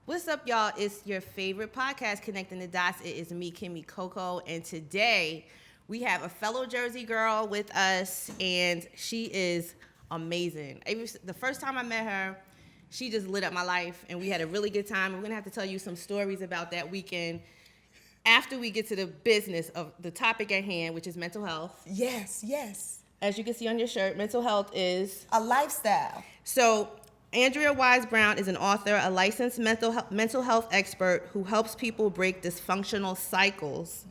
What's up, y'all? It's your favorite podcast, Connecting the Dots. It is me, Kymmy Coco, and today we have a fellow Jersey girl with us, and she is amazing. The first time I met her, she just lit up my life, and we had a really good time. We're going to have to tell you some stories about that weekend after we get to the business of the topic at hand, which is mental health. Yes, yes. As you can see on your shirt, mental health is a lifestyle. So Andrea AWise-Brown is an author, a licensed mental health expert who helps people break dysfunctional cycles,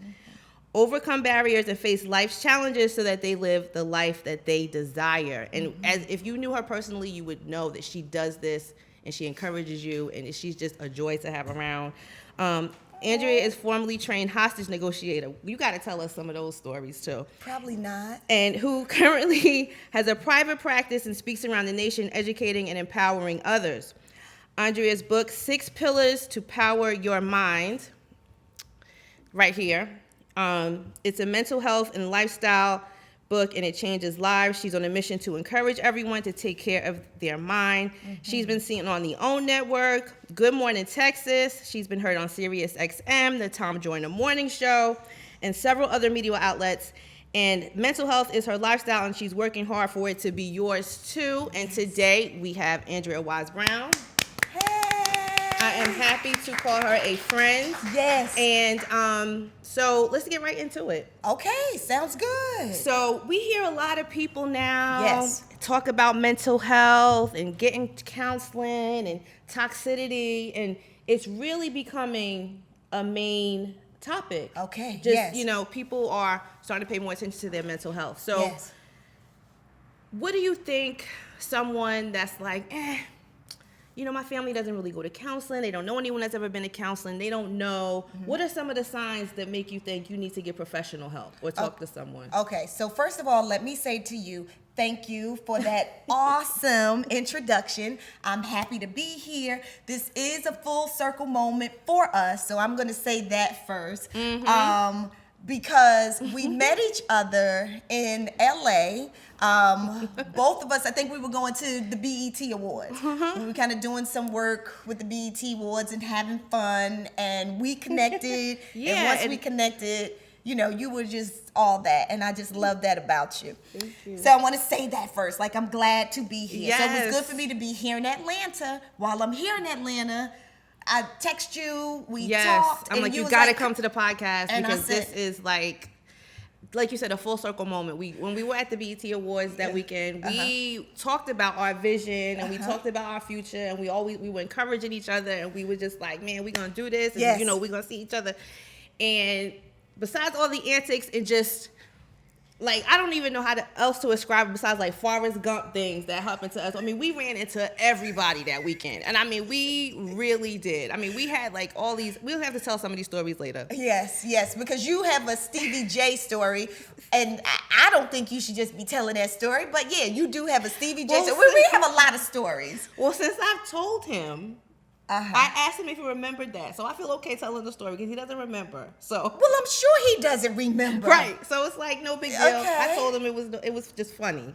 overcome barriers, and face life's challenges so that they live the life that they desire. And as if you knew her personally, you would know that she does this and she encourages you, and she's just a joy to have around. Andrea is formerly trained hostage negotiator. You got to tell us some of those stories too. Probably not. And who currently has a private practice and speaks around the nation, educating and empowering others. Andrea's book, 6 Pillars to Power Your Mind, right here. It's a mental health and lifestyle book, and it changes lives. She's on a mission to encourage everyone to take care of their mind. She's been seen on the OWN Network, Good Morning Texas. She's been heard on Sirius XM, the Tom Joyner Morning Show, and several other media outlets. And mental health is her lifestyle, and she's working hard for it to be yours too. And today we have Andrea AWise-Brown. I am happy to call her a friend. Yes. And so let's get right into it. Okay, sounds good. So we hear a lot of people now talk about mental health and getting counseling and toxicity, and it's really becoming a main topic. Okay, People are starting to pay more attention to their mental health. So what do you think someone that's like, my family doesn't really go to counseling. They don't know anyone that's ever been to counseling. They don't know. What are some of the signs that make you think you need to get professional help or talk to someone? Okay, so first of all, let me say to you, thank you for that awesome introduction. I'm happy to be here. This is a full circle moment for us, so I'm going to say that first. Because we met each other in LA. Both of us, I think we were going to the BET Awards. We were kind of doing some work with the BET Awards and having fun, and we connected. And once we connected, you were just all that, and I just love that about you. Thank you. So I want to say that first. Like, I'm glad to be here. Yes. So it was good for me to be here in Atlanta. While I'm here in Atlanta, I text you, we talked. I'm like, you got to come to the podcast because this is like you said, a full circle moment. When we were at the BET Awards that weekend, we talked about our vision and we talked about our future, and we were encouraging each other, and we were just like, man, we're going to do this, and we're going to see each other. And besides all the antics and just like, I don't even know how else to describe it besides like Forrest Gump things that happened to us. I mean, we ran into everybody that weekend. And I mean, we really did. I mean, we had like all these, we'll have to tell some of these stories later. Yes, because you have a Stevie J story, and I don't think you should just be telling that story, but yeah, you do have a Stevie J story. We have a lot of stories. Well, since I've told him, I asked him if he remembered that, so I feel okay telling the story because he doesn't remember. So, well, I'm sure he doesn't remember. Right. So it's like no big deal. Okay. I told him it was just funny.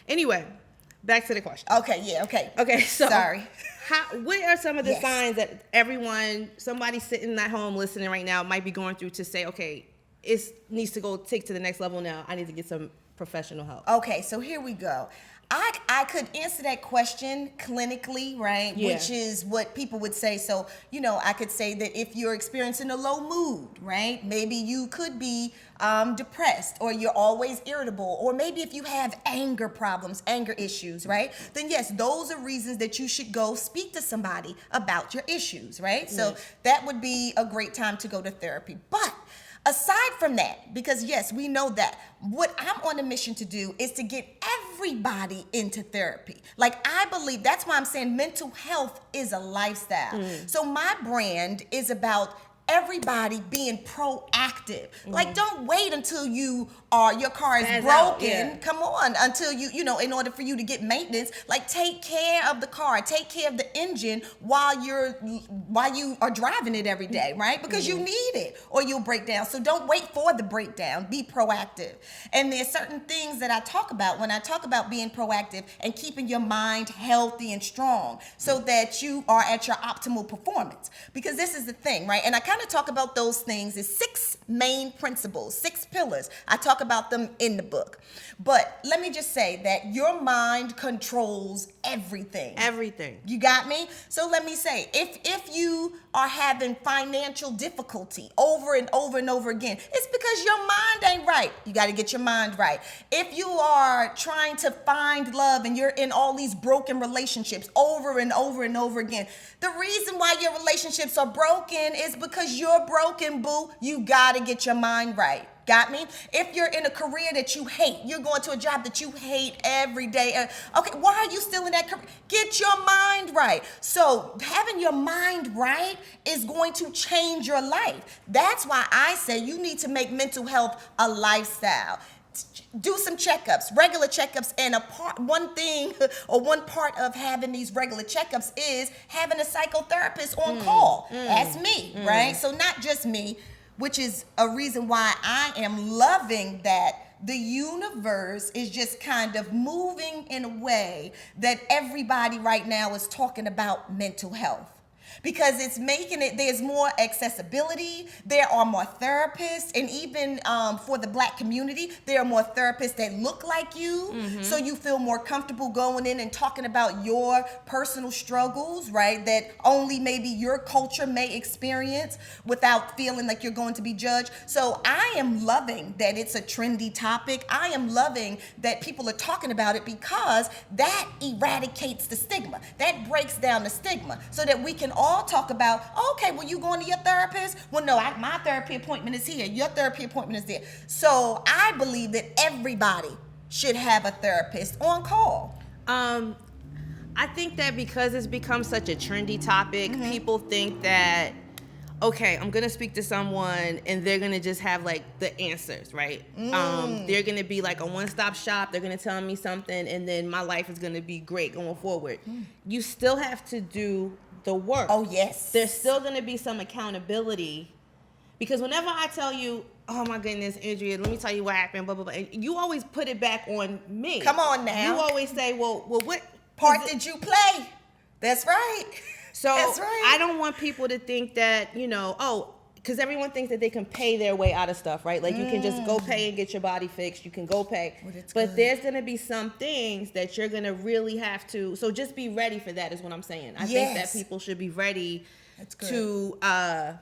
Anyway, back to the question. Okay. So sorry. What are some of the signs that somebody sitting at home listening right now might be going through to say, okay, it needs to go take to the next level now. I need to get some professional help. Okay, so here we go. I could answer that question clinically, right? Yeah. Which is what people would say. So, I could say that if you're experiencing a low mood, right? Maybe you could be depressed, or you're always irritable, or maybe if you have anger problems, anger issues, right? Then yes, those are reasons that you should go speak to somebody about your issues, right? So that would be a great time to go to therapy. But aside from that, because yes, we know that, what I'm on a mission to do is to get everybody into therapy. Like, I believe that's why I'm saying mental health is a lifestyle. So my brand is about everybody being proactive. Like, don't wait until your car is Spaz broken. out, yeah. Come on, until you know, in order for you to get maintenance, like, take care of the car, take care of the engine while you are driving it every day, right? Because you need it or you'll break down. So don't wait for the breakdown. Be proactive. And there's certain things that I talk about when I talk about being proactive and keeping your mind healthy and strong so that you are at your optimal performance. Because this is the thing, right? And I kind of talk about those things as 6 main principles, 6 pillars. I talk about them in the book. But let me just say that your mind controls everything. Everything. You got me? So let me say, if you are having financial difficulty over and over and over again, it's because your mind ain't right. You got to get your mind right. If you are trying to find love and you're in all these broken relationships over and over and over again, the reason why your relationships are broken is because you're broken, boo. You got to get your mind right. Got me? If you're in a career that you hate, you're going to a job that you hate every day. Okay, why are you still in that career? Get your mind right. So having your mind right is going to change your life. That's why I say you need to make mental health a lifestyle. Do some checkups, regular checkups, and one part of having these regular checkups is having a psychotherapist on call. That's me, right? So not just me, which is a reason why I am loving that the universe is just kind of moving in a way that everybody right now is talking about mental health. Because it's making it, there's more accessibility, there are more therapists, and even for the Black community, there are more therapists that look like you, so you feel more comfortable going in and talking about your personal struggles, right, that only maybe your culture may experience without feeling like you're going to be judged. So I am loving that it's a trendy topic. I am loving that people are talking about it because that eradicates the stigma. That breaks down the stigma so that we can all talk about, okay, well, you going to your therapist? Well, no, my therapy appointment is here. Your therapy appointment is there. So I believe that everybody should have a therapist on call. I think that because it's become such a trendy topic, people think that, okay, I'm gonna speak to someone and they're gonna just have like the answers, right? They're gonna be like a one-stop shop. They're gonna tell me something, and then my life is gonna be great going forward. You still have to do the work. Oh, yes. There's still gonna be some accountability, because whenever I tell you, oh my goodness, Andrea, let me tell you what happened, blah blah blah, and you always put it back on me. Come on now. You always say, well, what part did you play? That's right. So That's right. I don't want people to think that, because everyone thinks that they can pay their way out of stuff, right? Like you can just go pay and get your body fixed. You can go pay. Well, that's but good. there's going to be some things that you're going to really have to. So just be ready for that is what I'm saying. I think that people should be ready to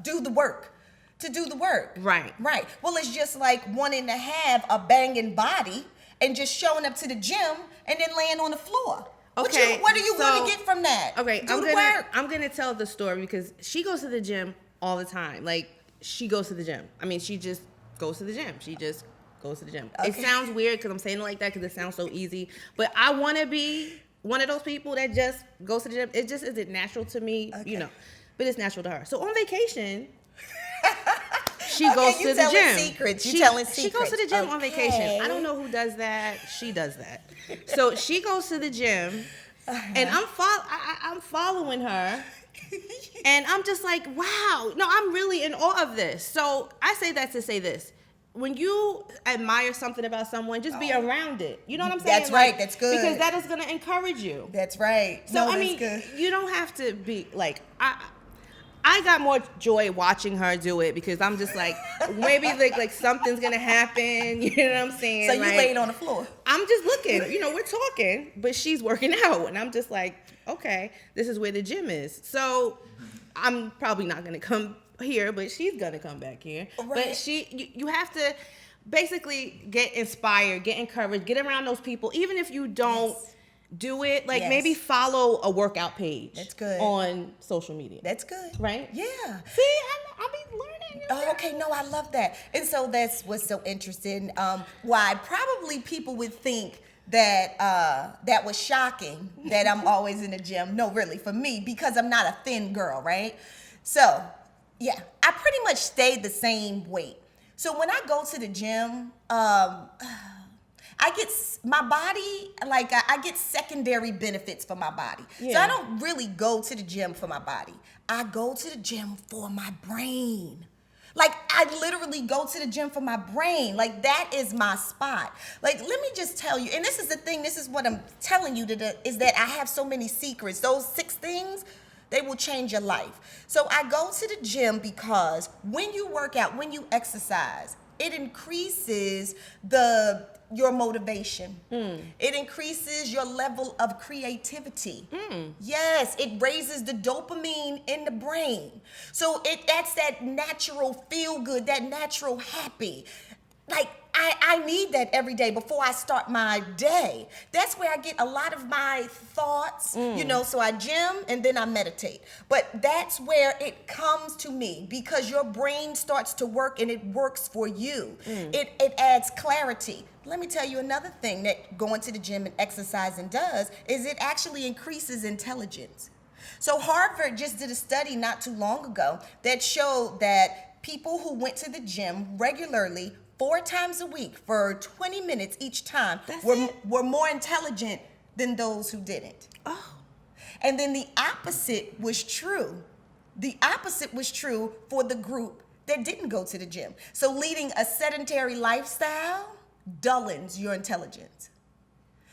do the work. To do the work. Right. Right. Well, it's just like wanting to have a banging body and just showing up to the gym and then laying on the floor. Okay. What are you going to get from that? Okay, work. I'm gonna tell the story because she goes to the gym all the time. Like she goes to the gym. I mean, she just goes to the gym. She just goes to the gym. Okay. It sounds weird because I'm saying it like that because it sounds so easy. But I want to be one of those people that just goes to the gym. It just isn't natural to me, but it's natural to her. So on vacation, she goes to the gym. Secrets. She goes to the gym on vacation. I don't know who does that. She does that. So she goes to the gym, and I'm following her, and I'm just like, wow. No, I'm really in awe of this. So I say that to say this. When you admire something about someone, just be around it. You know what I'm saying? That's right. That's good. Because that is going to encourage you. That's right. So, I mean, you don't have to be like, I got more joy watching her do it because I'm just like, maybe like something's gonna happen. You know what I'm saying? So you like, laying on the floor. I'm just looking. We're talking, but she's working out, and I'm just like, okay, this is where the gym is. So I'm probably not gonna come here, but she's gonna come back here. Right. But you have to basically get inspired, get encouraged, get around those people, even if you don't. Do it, like maybe follow a workout page. That's good. On social media. That's good. Right? Yeah. See, I be learning. Oh, okay, no, I love that. And so that's what's so interesting. Why probably people would think that that was shocking that I'm always in the gym. No, really, for me, because I'm not a thin girl, right? So Yeah, I pretty much stayed the same weight. So when I go to the gym, I get my body, like I get secondary benefits for my body. Yeah. So I don't really go to the gym for my body. I go to the gym for my brain. Like, I literally go to the gym for my brain. Like, that is my spot. Like, let me just tell you, and this is the thing, this is what I'm telling you today, is that I have so many secrets. Those 6 things, they will change your life. So I go to the gym because when you work out, when you exercise, it increases your motivation. It increases your level of creativity. Yes, it raises the dopamine in the brain. So that's that natural feel good, that natural happy. Like, I need that every day before I start my day. That's where I get a lot of my thoughts, so I gym and then I meditate. But that's where it comes to me because your brain starts to work and it works for you. It adds clarity. Let me tell you another thing that going to the gym and exercising does is it actually increases intelligence. So Harvard just did a study not too long ago that showed that people who went to the gym regularly 4 times a week for 20 minutes each time were more intelligent than those who didn't. Oh. And then the opposite was true. The opposite was true for the group that didn't go to the gym. So leading a sedentary lifestyle dullens your intelligence.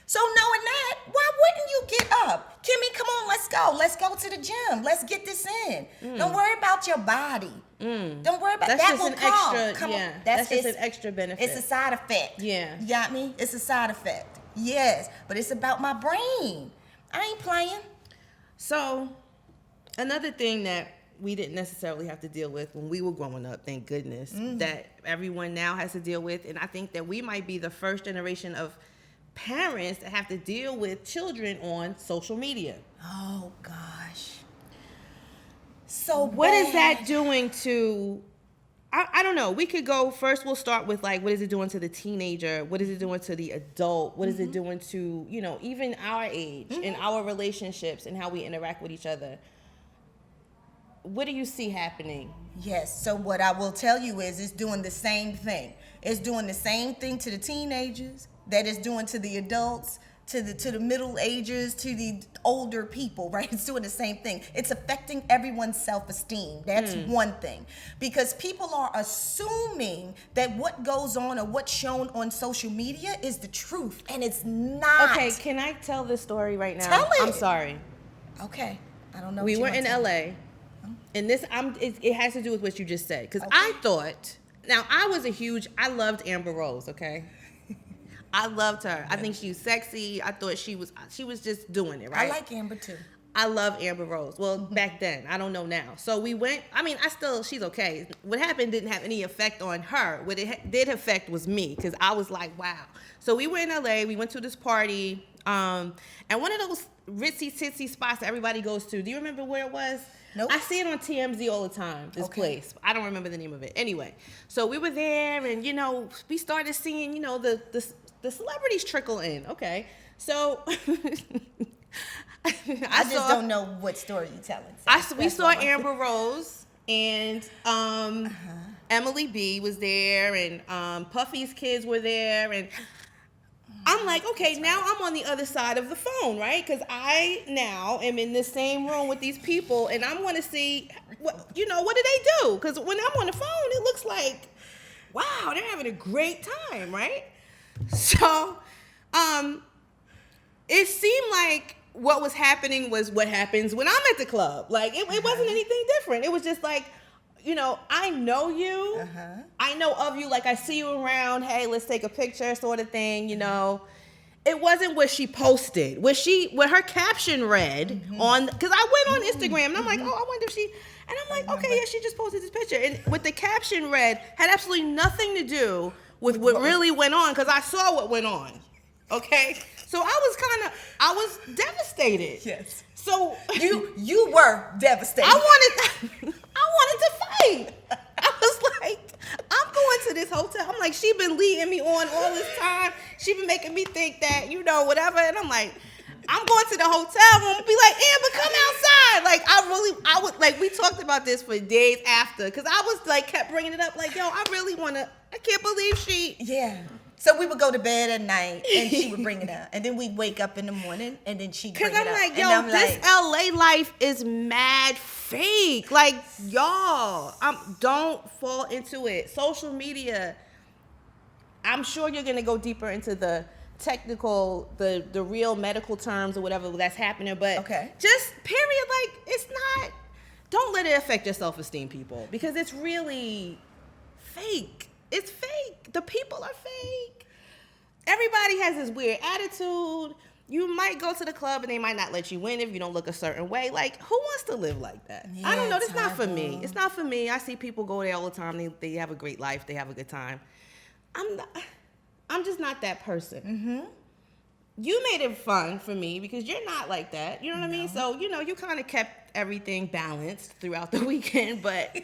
So knowing that, why wouldn't you get up? Kymmy, come on, let's go. Let's go to the gym. Let's get this in. Don't worry about your body. Don't worry about that's that. Just will an come. extra, Come yeah. on. That's just an extra benefit. It's a side effect. Yeah. You got me? It's a side effect. Yes, but it's about my brain. I ain't playing. So, another thing that we didn't necessarily have to deal with when we were growing up, thank goodness, that everyone now has to deal with, and I think that we might be the first generation of parents that have to deal with children on social media. Oh, gosh. So what bad. is that doing to... I don't know. We could go first. We'll start with like, what is it doing to the teenager? What is it doing to the adult? What is it doing to, even our age and our relationships and how we interact with each other? What do you see happening? Yes. So what I will tell you is it's doing the same thing. It's doing the same thing to the teenagers that it's doing to the adults, to the middle ages, to the older people, right? It's doing the same thing. It's affecting everyone's self-esteem. That's one thing. Because people are assuming that what goes on or what's shown on social media is the truth, and it's not. Okay, can I tell this story right now? Tell it. I'm sorry. Okay. I don't know. We were in LA, and this it has to do with what you just said. Because I thought, now I loved Amber Rose, okay? I loved her. I think she was sexy. I thought she was just doing it, right? I like Amber too. I love Amber Rose. Well, back then. I don't know now. So we went, she's okay. What happened didn't have any effect on her. What it did affect was me, because I was like, wow. So we were in LA. We went to this party. And one of those ritzy-titsy spots that everybody goes to. Do you remember where it was? Nope. I see it on TMZ all the time, this place. I don't remember the name of it. Anyway, so we were there, and, we started seeing, the celebrities trickle in. Okay. So I just don't know what story you're telling. So we saw Amber Rose and Emily B was there, and Puffy's kids were there, and I'm like, okay, now I'm on the other side of the phone, right? Because I now am in the same room with these people, and I want to see, what do they do? Because when I'm on the phone, it looks like, wow, they're having a great time, right? So, it seemed like what was happening was what happens when I'm at the club. Like, it wasn't anything different. It was just like, I know you. I know of you. Like, I see you around. Hey, let's take a picture sort of thing, It wasn't what she posted. What her caption read on, because I went on Instagram, and I'm like, oh, I wonder if she, and I'm like, okay, yeah, she just posted this picture. And what the caption read had absolutely nothing to do with what really went on, because I saw what went on. Okay? So I was devastated. Yes. So you were devastated. I wanted to fight. I was like, I'm going to this hotel. I'm like, she been leading me on all this time. She been making me think that, whatever. And I'm like, I'm going to the hotel room and be like, Amber, come outside. Like, I really I would like, we talked about this for days after, because I was like, kept bringing it up, like, yo, I really want to, I can't believe she. Yeah. So we would go to bed at night and she would bring it up. And then we'd wake up in the morning and then she'd bring it up. Because I'm like, yo, this LA life is mad fake. Like, y'all, don't fall into it. Social media, I'm sure you're going to go deeper into the technical, the real medical terms or whatever that's happening. But just period, like, it's not, don't let it affect your self-esteem, people. Because it's really fake. It's fake. The people are fake. Everybody has this weird attitude. You might go to the club and they might not let you in if you don't look a certain way. Like, who wants to live like that? Yeah, I don't know. It's not for me. It's not for me. I see people go there all the time. They have a great life. They have a good time. I'm just not that person. Mm-hmm. You made it fun for me because you're not like that. You know what I mean? So, you kind of kept everything balanced throughout the weekend, but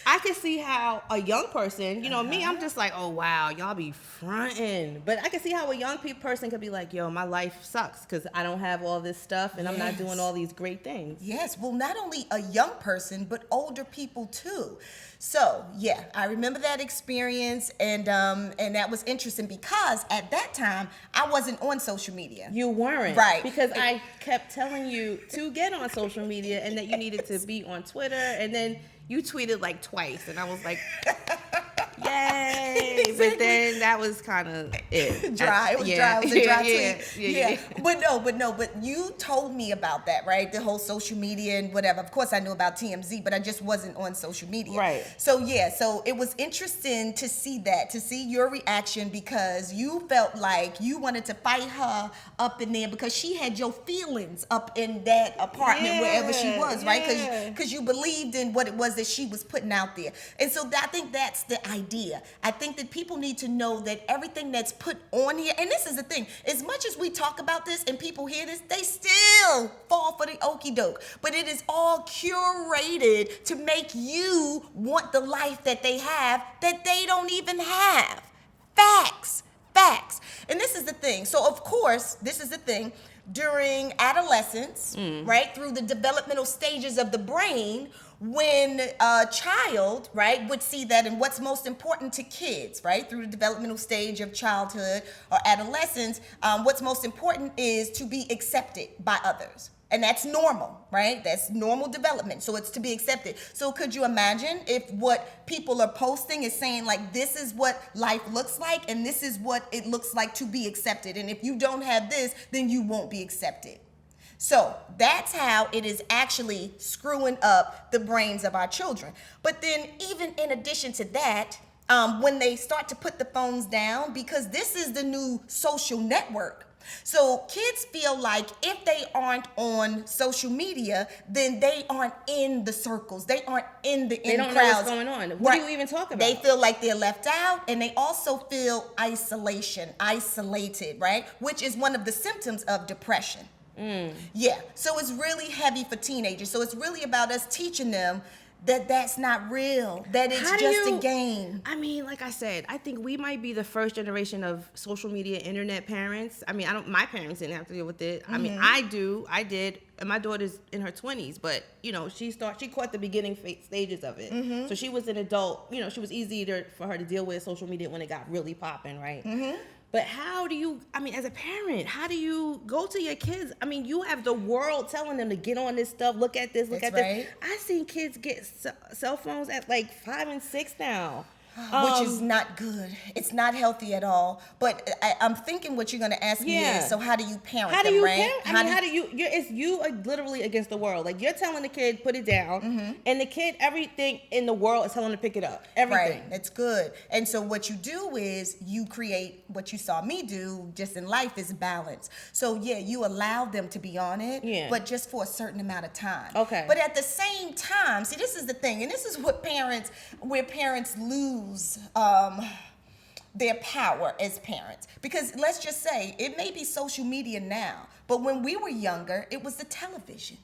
I can see how a young person, me, I'm just like, oh, wow, y'all be fronting. But I can see how a young person could be like, yo, my life sucks because I don't have all this stuff and I'm not doing all these great things. Yes. Well, not only a young person, but older people too. So, yeah, I remember that experience, and that was interesting because at that time, I wasn't on social media. You weren't. Right. Because I kept telling you to get on social media and that you needed to be on Twitter, and then you tweeted like twice, and I was like, yay. But then that was kind of it. Dry. It was dry. It was a dry tweet. Yeah. But you told me about that, right? The whole social media and whatever. Of course, I knew about TMZ, but I just wasn't on social media. Right. So, so it was interesting to see that, to see your reaction, because you felt like you wanted to fight her up in there because she had your feelings up in that apartment wherever she was, right? Because you believed in what it was that she was putting out there. And so I think that's the idea. I think that people need to know that everything that's put on here, and this is the thing, as much as we talk about this and people hear this, they still fall for the okie doke. But it is all curated to make you want the life that they have that they don't even have. Facts. And this is the thing. So, of course, this is the thing. During adolescence, right, through the developmental stages of the brain, when a child, right, would see that, and what's most important to kids, right, through the developmental stage of childhood or adolescence, what's most important is to be accepted by others. And that's normal, right? That's normal development. So it's to be accepted. So could you imagine if what people are posting is saying, like, this is what life looks like and this is what it looks like to be accepted. And if you don't have this, then you won't be accepted. So that's how it is actually screwing up the brains of our children. But then even in addition to that, when they start to put the phones down, because this is the new social network. So kids feel like if they aren't on social media, then they aren't in the circles. They aren't in the crowds. They don't know what's going on. What do you even talk about? They feel like they're left out, and they also feel isolated, right? Which is one of the symptoms of depression. Yeah, so it's really heavy for teenagers. So it's really about us teaching them that that's not real, that it's just a game. I mean, like I said, I think we might be the first generation of social media, internet parents. I mean, my parents didn't have to deal with it. I mean, I did, and my daughter's in her 20s, but, she caught the beginning stages of it. So she was an adult, she was easier for her to deal with social media when it got really popping, right? But as a parent, how do you go to your kids? I mean, you have the world telling them to get on this stuff, look at this, this. I've seen kids get cell phones at like 5 and 6 now. Which is not good. It's not healthy at all. But I'm thinking what you're going to ask me is, so how do you parent them, right? It's you are literally against the world. Like, you're telling the kid, put it down, and the kid, everything in the world is telling him to pick it up. Everything. Right, that's good. And so what you do is you create what you saw me do just in life is balance. So, you allow them to be on it, but just for a certain amount of time. Okay. But at the same time, see, this is the thing, and this is what parents lose their power as parents. Because let's just say, it may be social media now, but when we were younger, it was the television.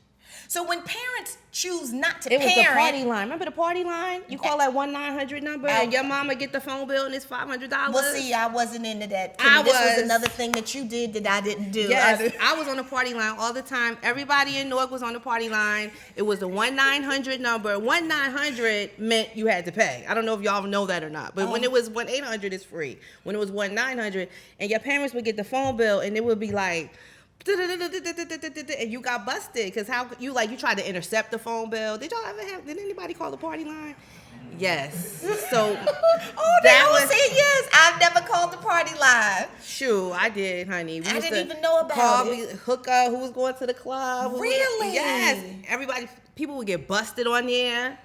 So when parents choose not to It was parent, the party line. Remember the party line? You call that 1-900 number, and your mama get the phone bill, and it's $500. well, see, I wasn't into that. I This was. was another thing that you did that I didn't do. Yes, I was on the party line all the time. Everybody in Newark was on the party line. It was the 1-900 number. 1-900 meant you had to pay. I don't know if y'all know that or not, but when it was 1-800, it's free. When it was 1-900, and your parents would get the phone bill, and it would be like, and you got busted because how you tried to intercept the phone bill. Did anybody call the party line? Yes. So they all say yes. I've never called the party line. Shoot, I did, honey. I didn't even know about it. Hooker who was going to the club. Really? Yes. People would get busted on there.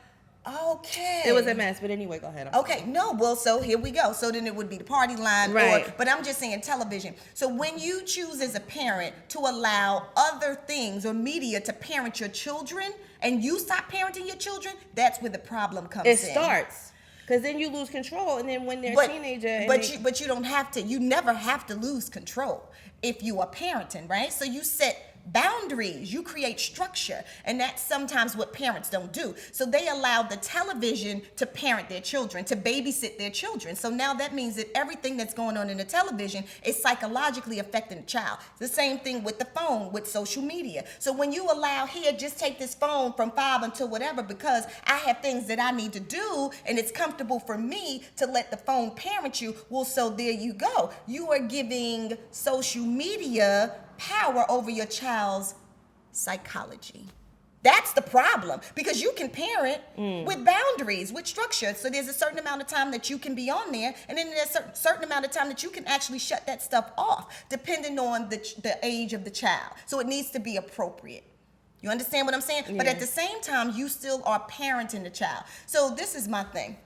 Okay. It was a mess, but anyway, go ahead. Okay, no, well, so here we go. So then it would be the party line, right? But I'm just saying television. So when you choose as a parent to allow other things or media to parent your children, and you stop parenting your children, that's where the problem comes in. It starts. Because then you lose control, and then when they're a teenager... But you don't have to. You never have to lose control if you are parenting, right? So you set boundaries, you create structure, and that's sometimes what parents don't do. So they allow the television to parent their children, to babysit their children. So now that means that everything that's going on in the television is psychologically affecting the child. The same thing with the phone, with social media. So when you allow, here, just take this phone from 5 until whatever, because I have things that I need to do, and it's comfortable for me to let the phone parent you, well, so there you go. You are giving social media power over your child's psychology. That's the problem, because you can parent with boundaries, with structure. So there's a certain amount of time that you can be on there, and then there's a certain amount of time that you can actually shut that stuff off, depending on the age of the child. So it needs to be appropriate. You understand what I'm saying? Yeah. But at the same time, you still are parenting the child. So this is my thing.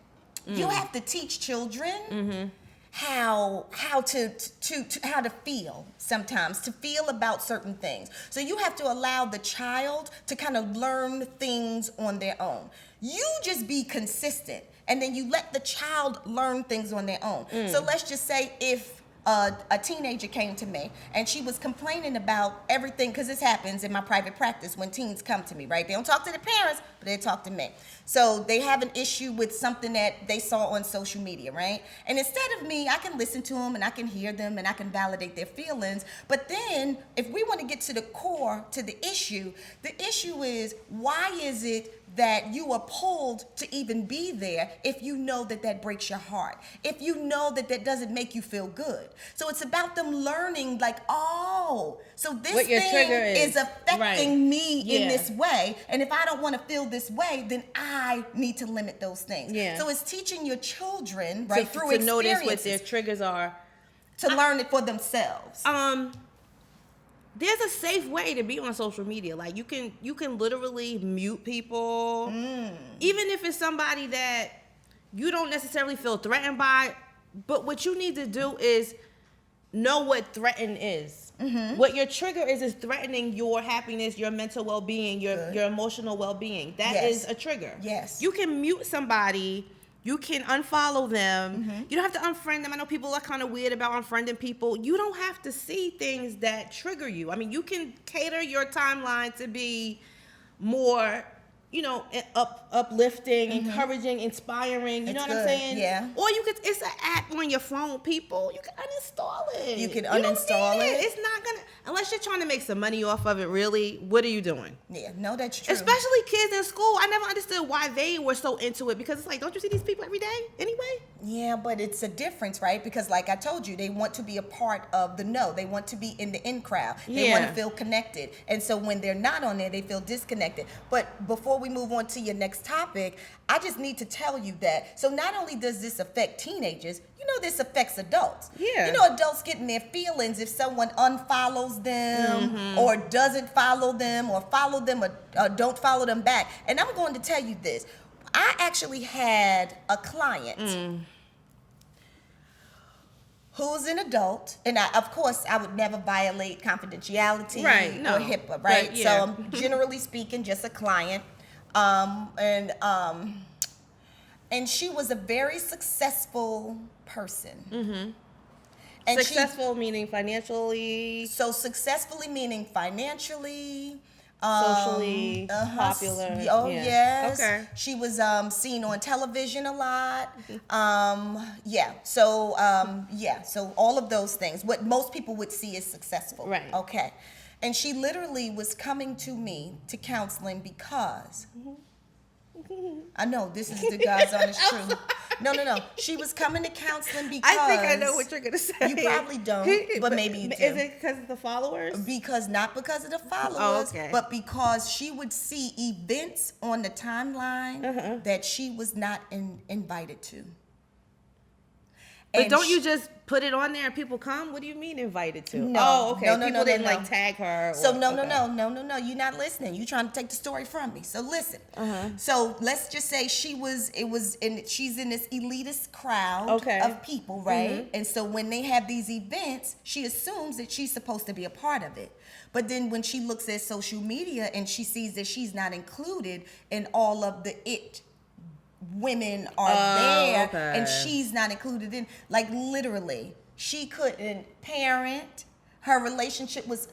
You have to teach children how to feel sometimes, to feel about certain things. So you have to allow the child to kind of learn things on their own. You just be consistent, and then you let the child learn things on their own. So let's just say if a teenager came to me and she was complaining about everything, because this happens in my private practice when teens come to me, right? They don't talk to the parents, but they talk to me. So they have an issue with something that they saw on social media, right? And instead of me, I can listen to them and I can hear them and I can validate their feelings. But then if we want to get to the core, to the issue is, why is it that you are pulled to even be there if you know that that breaks your heart, if you know that that doesn't make you feel good? So it's about them learning, like, oh, so this thing is affecting me in this way, and if I don't want to feel this way, then I need to limit those things. So it's teaching your children, right, through experiences, notice what their triggers are, to learn it for themselves. There's a safe way to be on social media. Like you can literally mute people, even if it's somebody that you don't necessarily feel threatened by. But what you need to do is know what threaten is. What your trigger is threatening your happiness, your mental well-being, your emotional well-being. That is a trigger. You can mute somebody. You can unfollow them. You don't have to unfriend them. I know people are kind of weird about unfriending people. You don't have to see things that trigger you. I mean, you can cater your timeline to be more, uplifting, encouraging, inspiring. You know what I'm saying? Yeah. Or it's an app on your phone, people. You can uninstall it. You can uninstall it. It's not going to, unless you're trying to make some money off of it, really, what are you doing? Yeah, no, that's true. Especially kids in school. I never understood why they were so into it, because it's like, don't you see these people every day anyway? Yeah, but it's a difference, right? Because like I told you, they want to be a part of the know. They want to be in the in crowd. They want to feel connected. And so when they're not on there, they feel disconnected. But before we move on to your next topic, I just need to tell you that. So not only does this affect teenagers, this affects adults. Adults get in their feelings if someone unfollows them or doesn't follow them or follow them or don't follow them back. And I'm going to tell you this. I actually had a client who's an adult, and of course I would never violate confidentiality or HIPAA, right? But, yeah. So I'm generally speaking just a client, and she was a very successful person. And successful meaning financially? So successfully meaning financially, Socially popular. Oh yeah. yes. Okay. She was seen on television a lot. Yeah. So So all of those things, what most people would see as successful. Right. Okay. And she literally was coming to me to counseling because I know this is the God's honest truth. No. She was coming to counseling because I think I know what you're gonna say. You probably don't, but maybe you do. Is it because of the followers? Not because of the followers, but because she would see events on the timeline that she was not invited to. But don't you just put it on there and people come? What do you mean invited to? No. Oh, okay. No, People didn't like tag her. So no. You're not listening. You're trying to take the story from me. So listen. So let's just say she's in this elitist crowd of people, right? And so when they have these events, she assumes that she's supposed to be a part of it. But then when she looks at social media and she sees that she's not included in all of the women are there and she's not included in, like, literally she couldn't parent. Her relationship was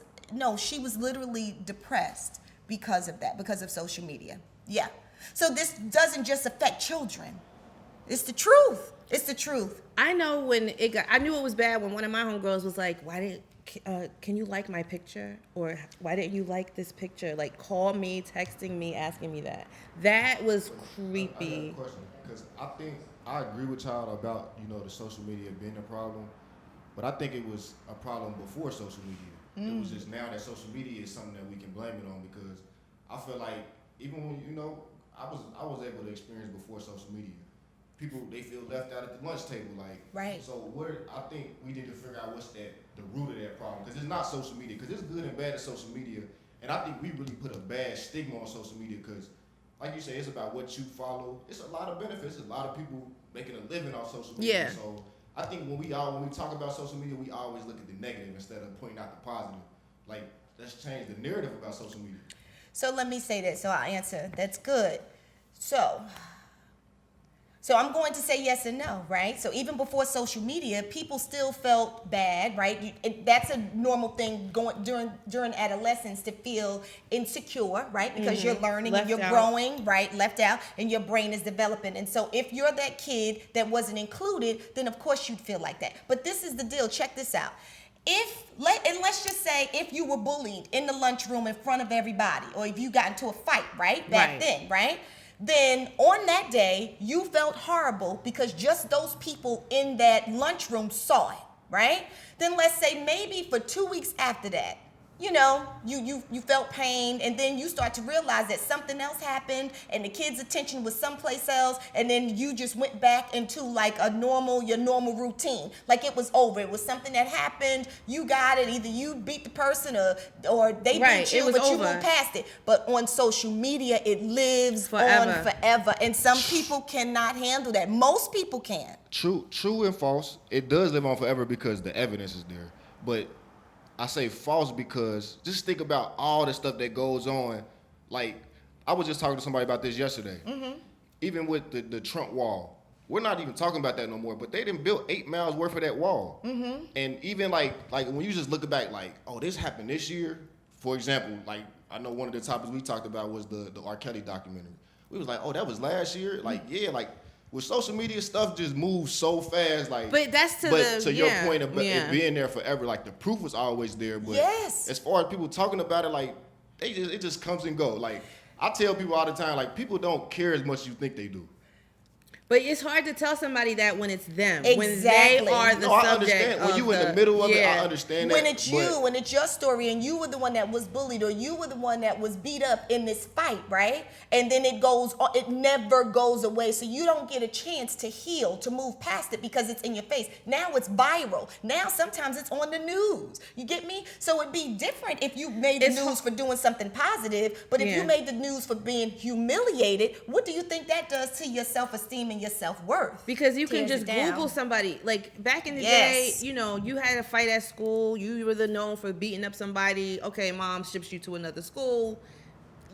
she was literally depressed because of that, because of social media. Yeah. So this doesn't just affect children. It's the truth. I know I knew it was bad when one of my homegirls was like, can you like my picture? Or why didn't you like this picture? Like, call me, texting me, asking me that. That was creepy. I got a question, because I think I agree with y'all about, the social media being a problem, but I think it was a problem before social media. It was just now that social media is something that we can blame it on, because I feel like even when, I was able to experience before social media. People, they feel left out at the lunch table, like. Right. So I think we need to figure out what's the root of that problem, because it's not social media, because it's good and bad at social media, and I think we really put a bad stigma on social media, because, like you say, it's about what you follow. It's a lot of benefits. A lot of people making a living off social media. Yeah. So I think when we talk about social media, we always look at the negative instead of pointing out the positive. Like, let's change the narrative about social media. So let me say that. So I'll answer. That's good. So I'm going to say yes and no, right? So even before social media, people still felt bad, right? That's a normal thing during adolescence, to feel insecure, right? Because you're learning, and you're growing, right? Left out, and your brain is developing. And so if you're that kid that wasn't included, then of course you'd feel like that. But this is the deal. Check this out. Let's just say if you were bullied in the lunchroom in front of everybody, or if you got into a fight, right? Back then, right? Then on that day, you felt horrible because just those people in that lunchroom saw it, right? Then let's say maybe for 2 weeks after that, you felt pain, and then you start to realize that something else happened and the kid's attention was someplace else, and then you just went back into like your normal routine. Like it was over. It was something that happened. You got it. Either you beat the person or they beat you, but you moved past it. But on social media, it lives on forever. And some people cannot handle that. Most people can. True and false. It does live on forever because the evidence is there. But I say false because just think about all the stuff that goes on. Like, I was just talking to somebody about this yesterday. Even with the Trump wall, we're not even talking about that no more, but they done built 8 miles worth of that wall. And even like when you just look back, like, oh, this happened this year. For example, like, I know one of the topics we talked about was the R. Kelly documentary. We was like, oh, that was last year? Like, yeah, like, with social media, stuff just moves so fast, like. But that's to your point of it being there forever. Like, the proof was always there, but as far as people talking about it, like, it just comes and go. Like, I tell people all the time, like, people don't care as much as you think they do. But it's hard to tell somebody that when it's them. Exactly. When they are the subject. I understand. When you in the middle of it, I understand that. When it's you, when it's your story, and you were the one that was bullied, or you were the one that was beat up in this fight, right? And then it never goes away. So you don't get a chance to heal, to move past it, because it's in your face. Now it's viral. Now sometimes it's on the news. You get me? So it'd be different if you made the news for doing something positive, but if you made the news for being humiliated, what do you think that does to your self-esteem and your self-worth? Because you can just Google somebody. Like back in the day, you had a fight at school. You were known for beating up somebody. Okay, mom ships you to another school.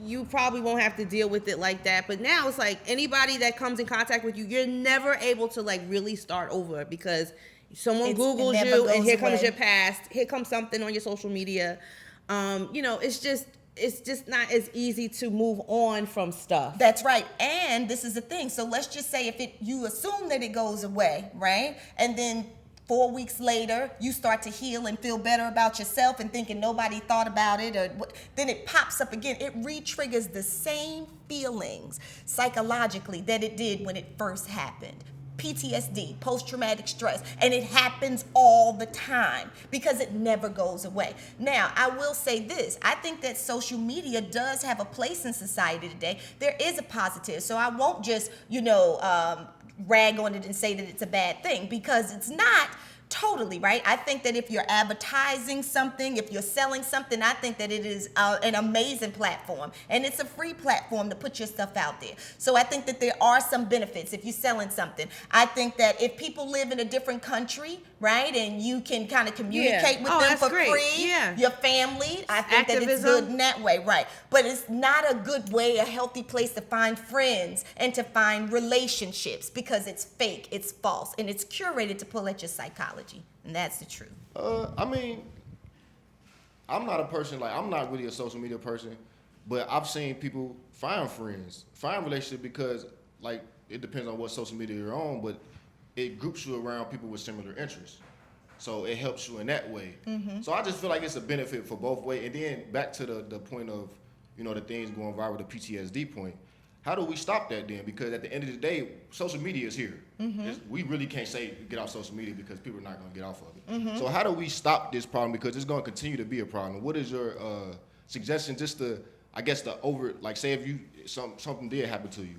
You probably won't have to deal with it like that. But now it's like anybody that comes in contact with you, you're never able to like really start over, because someone Googles you and here comes your past. Here comes something on your social media. It's just it's just not as easy to move on from stuff. That's right. And this is the thing. So let's just say if you assume that it goes away, right? And then 4 weeks later, you start to heal and feel better about yourself and thinking nobody thought about it, or then it pops up again. It re-triggers the same feelings psychologically that it did when it first happened. PTSD, post-traumatic stress, and it happens all the time because it never goes away. Now, I will say this. I think that social media does have a place in society today. There is a positive, so I won't just, rag on it and say that it's a bad thing, because it's not totally, right? I think that if you're advertising something, if you're selling something, I think that it is an amazing platform, and it's a free platform to put your stuff out there. So I think that there are some benefits if you're selling something. I think that if people live in a different country, right, and you can kind of communicate with them for free, your family, I think that it's good in that way, right? But it's not a good way, a healthy place to find friends and to find relationships, because it's fake, it's false, and it's curated to pull at your psychology. And that's the truth. I mean, I'm not really a social media person, but I've seen people find friends, find relationships, because like it depends on what social media you're on, but it groups you around people with similar interests. So it helps you in that way. Mm-hmm. So I just feel like it's a benefit for both ways. And then back to the point of, the things going viral, the PTSD point. How do we stop that then? Because at the end of the day, social media is here. Mm-hmm. We really can't say get off social media because people are not going to get off of it. Mm-hmm. So how do we stop this problem? Because it's going to continue to be a problem. What is your suggestion just to, say if something did happen to you,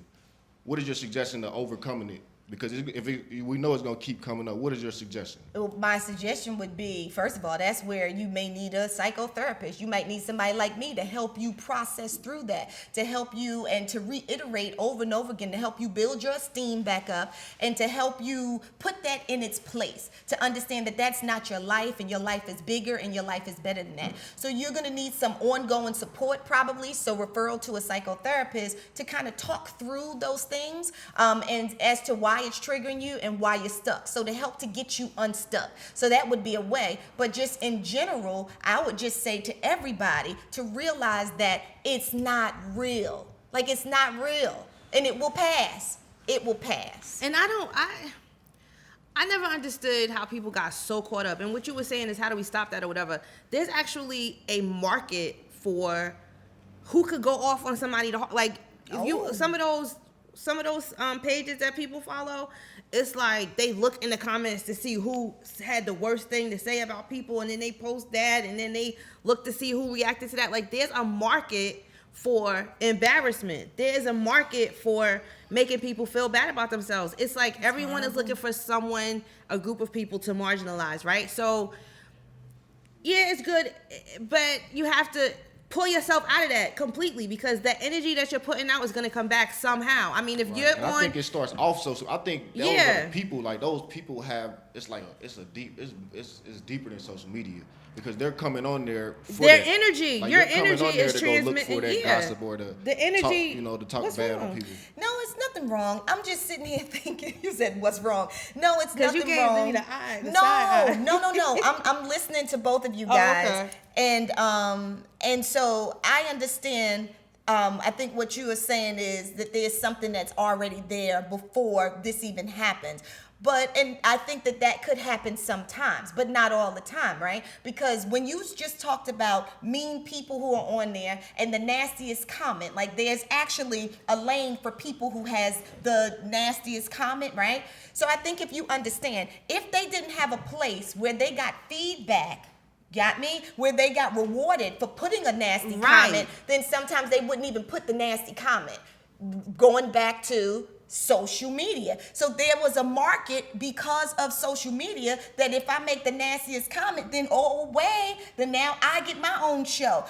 what is your suggestion to overcoming it? Because we know it's going to keep coming up. What is your suggestion? Well, my suggestion would be, first of all, that's where you may need a psychotherapist. You might need somebody like me to help you process through that, to help you and to reiterate over and over again, to help you build your esteem back up, and to help you put that in its place, to understand that that's not your life, and your life is bigger and your life is better than that. So you're going to need some ongoing support probably, so referral to a psychotherapist to kind of talk through those things, and as to why it's triggering you and why you're stuck. So to help to get you unstuck. So that would be a way. But just in general, I would just say to everybody to realize that it's not real. Like, it's not real. And it will pass. It will pass. And I never understood how people got so caught up. And what you were saying is, how do we stop that or whatever? There's actually a market for who could go off on somebody to, like, if you, some of those pages that people follow, it's like they look in the comments to see who had the worst thing to say about people, and then they post that, and then they look to see who reacted to that. Like, there's a market for embarrassment. There's a market for making people feel bad about themselves. It's like everyone is looking for someone, a group of people to marginalize, right? So, yeah, it's good, but you have to pull yourself out of that completely, because the energy that you're putting out is going to come back somehow. I mean, if you're on, I think it starts off social. I think those are people, like those people have. It's deeper than social media, because they're coming on there for their that. energy. Like, your energy is to go look for transmitting. that gossip or the energy. To talk bad on people. No, it's nothing wrong. I'm just sitting here thinking. You said what's wrong? No, it's nothing you gave wrong. me the eye. The no, side eye. no. I'm listening to both of you guys, okay. And so I understand. I think what you are saying is that there's something that's already there before this even happens. And I think that could happen sometimes, but not all the time, right? Because when you just talked about mean people who are on there and the nastiest comment, like there's actually a lane for people who has the nastiest comment, right? So I think if you understand, if they didn't have a place where they got feedback, got me? Where they got rewarded for putting a nasty comment, then sometimes they wouldn't even put the nasty comment. Going back to social media. So there was a market because of social media that if I make the nastiest comment, then then now I get my own show.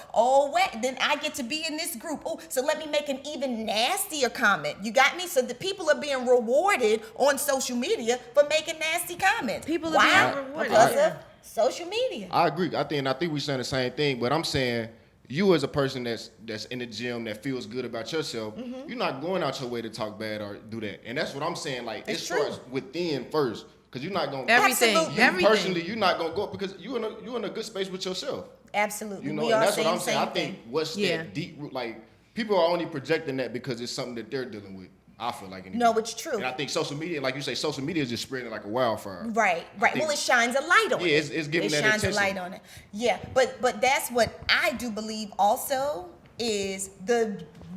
Then I get to be in this group. So let me make an even nastier comment. You got me? So the people are being rewarded on social media for making nasty comments. People are being rewarded. Because of social media. I agree. I think we're saying the same thing, but I'm saying you as a person that's in the gym that feels good about yourself, you're not going out your way to talk bad or do that. And that's what I'm saying. Like, it starts within first, because you're not going to everything. Personally, you're not going to go because you're in a good space with yourself. Absolutely. You know, We and all that's what saying I'm the saying. I same think thing. what's Yeah. that deep root, like people are only projecting that because it's something that they're dealing with. I feel like anyway. No, it's true. And I think social media, like you say, social media is just spreading like a wildfire. Right. I think- Well, it shines a light on it. Yeah, it's giving it that shines attention. a light on it. Yeah, but that's what I do believe also is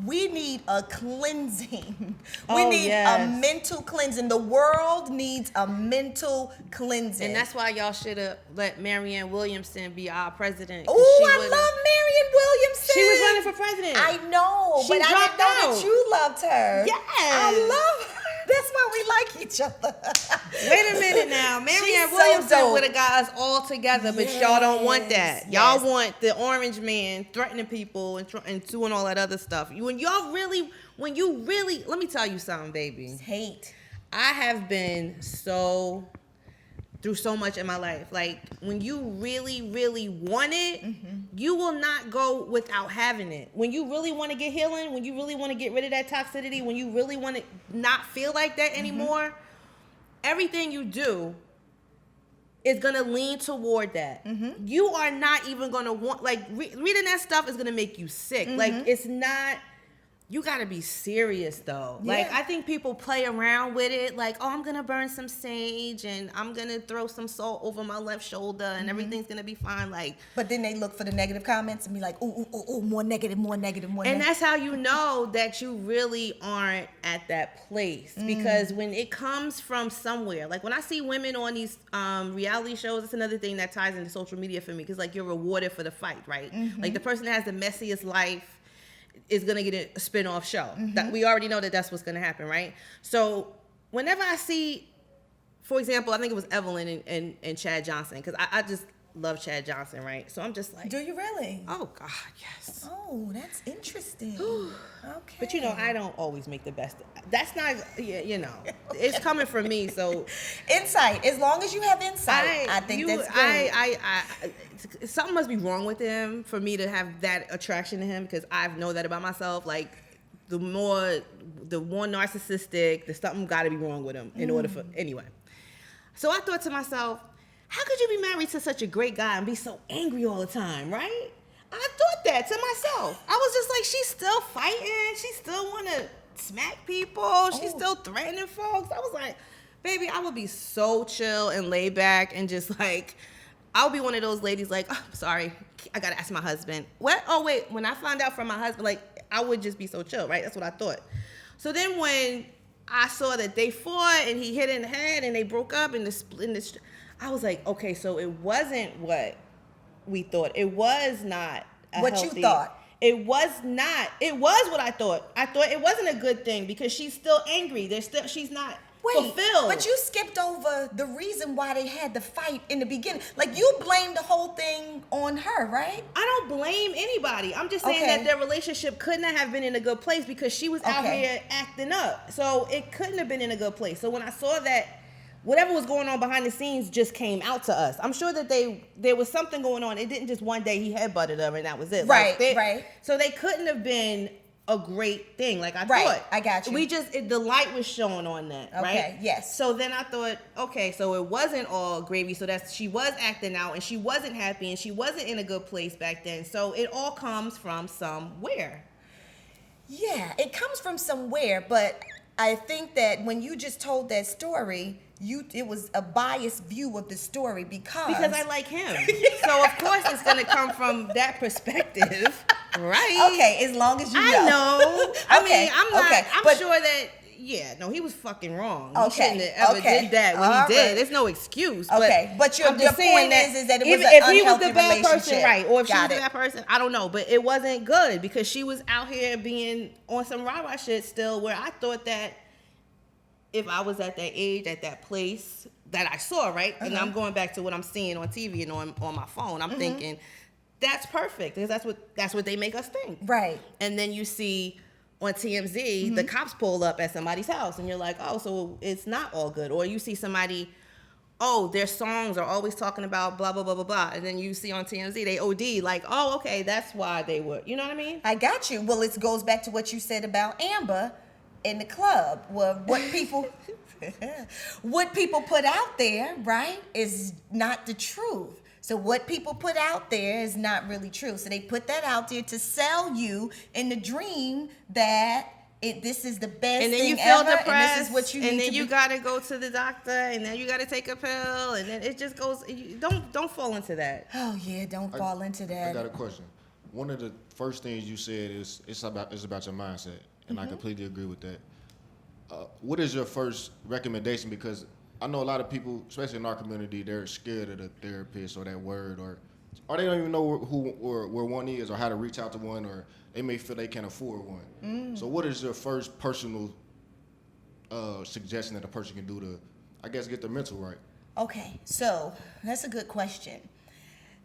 we need a cleansing. We Oh, need yes. a mental cleansing. The world needs a mental cleansing. And that's why y'all should have let Marianne Williamson be our president. 'cause Oh, she I would've- love Marianne Williamson. She was running for president. I know, She but I didn't dropped know that out. you loved her. Yes. I love her. That's why we like each other. Wait a minute now. Marianne so Williamson dope. would have got us all together, but y'all don't want that. Yes, Y'all yes. want the orange man threatening people and doing all that other stuff. When you really, let me tell you something, baby. Hate. I have been through so much in my life. Like when you really, really want it, you will not go without having it. When you really want to get healing, when you really want to get rid of that toxicity, when you really want to not feel like that anymore, everything you do is gonna lean toward that. You are not even gonna want, like reading that stuff is gonna make you sick. Like it's not. You gotta be serious though. Like Yeah. I think people play around with it, like, oh, I'm gonna burn some sage and I'm gonna throw some salt over my left shoulder and everything's gonna be fine. Like, But then they look for the negative comments and be like, ooh, more negative, more negative, more and negative. that's how you know that you really aren't at that place. Because when it comes from somewhere, like when I see women on these reality shows, it's another thing that ties into social media for me. Because like you're rewarded for the fight, right? Like the person that has the messiest life is gonna get a spin-off show. That we already know that that's what's gonna happen, right? So whenever I see, for example, I think it was Evelyn and Chad Johnson, because I just love Chad Johnson, right? So I'm just like, Do you really? oh God, yes. Oh, that's interesting. Okay. But you know, I don't always make the best. That's not, you know, it's coming from me. So Insight. As long as you have insight, I think that's good. Something must be wrong with him for me to have that attraction to him, because I know that about myself. Like the more narcissistic, there's something got to be wrong with him in order for anyway. So I thought to myself, how could you be married to such a great guy and be so angry all the time, right? I thought that to myself. I was just like, she's still fighting. She still want to smack people. She's still threatening folks. I was like, baby, I would be so chill and laid back and just like, I'll be one of those ladies like, oh, sorry, I got to ask my husband. What? Oh, wait, when I found out from my husband, like, I would just be so chill, right? That's what I thought. So then when I saw that they fought and he hit her in the head and they broke up in this, I was like, okay, so it wasn't what we thought. It was not What healthy, you thought. It was not. It was what I thought. I thought it wasn't a good thing because she's still angry. She's not fulfilled. But you skipped over the reason why they had the fight in the beginning. Like you blamed the whole thing on her, right? I don't blame anybody. I'm just saying that their relationship couldn't have been in a good place because she was out here acting up. So it couldn't have been in a good place. So when I saw that whatever was going on behind the scenes just came out to us. I'm sure that there was something going on. It didn't just one day he headbutted her and that was it. Right, like right. So they couldn't have been a great thing. Like I Right, thought. I got you. The light was showing on that, right? Okay, yes. So then I thought, okay, so it wasn't all gravy. So she was acting out and she wasn't happy and she wasn't in a good place back then. So it all comes from somewhere. Yeah, it comes from somewhere, but I think that when you just told that story, it was a biased view of the story because I like him. So of course it's gonna come from that perspective, right? Okay, as long as you I know. know. I Okay, mean, I'm not. okay, I'm but- sure that. Yeah, no, he was fucking wrong. He Okay, shouldn't have ever okay, did that when all he did. right. There's no excuse. Okay, but your I'm just saying point that is that it was even an if he was the unhealthy bad person, relationship. right? Or if she was Got the it. bad person, I don't know. But it wasn't good because she was out here being on some rah-rah shit still. Where I thought that if I was at that age, at that place that I saw, right, and I'm going back to what I'm seeing on TV and on my phone, I'm thinking that's perfect because that's what they make us think, Right. And then you see on TMZ, the cops pull up at somebody's house and you're like, oh, so it's not all good. Or you see somebody, oh, their songs are always talking about blah, blah, blah, blah, blah. And then you see on TMZ, they OD, like, oh, okay, that's why they were, you know what I mean? I got you. Well, it goes back to what you said about Amber in the club. Well, what people put out there, right, is not the truth. So what people put out there is not really true. So they put that out there to sell you in the dream that this is the best And then thing you feel ever, depressed, and this is what you need and then to you be. gotta go to the doctor, and then you gotta take a pill, and then it just goes. Don't fall into that. Oh yeah, don't fall into I that. got a question. One of the first things you said is it's about your mindset, and I completely agree with that. What is your first recommendation? Because I know a lot of people, especially in our community, they're scared of the therapist or that word, or they don't even know who or where one is or how to reach out to one, or they may feel they can't afford one. So what is your first personal suggestion that a person can do to, I guess, get their mental right? Okay, so that's a good question.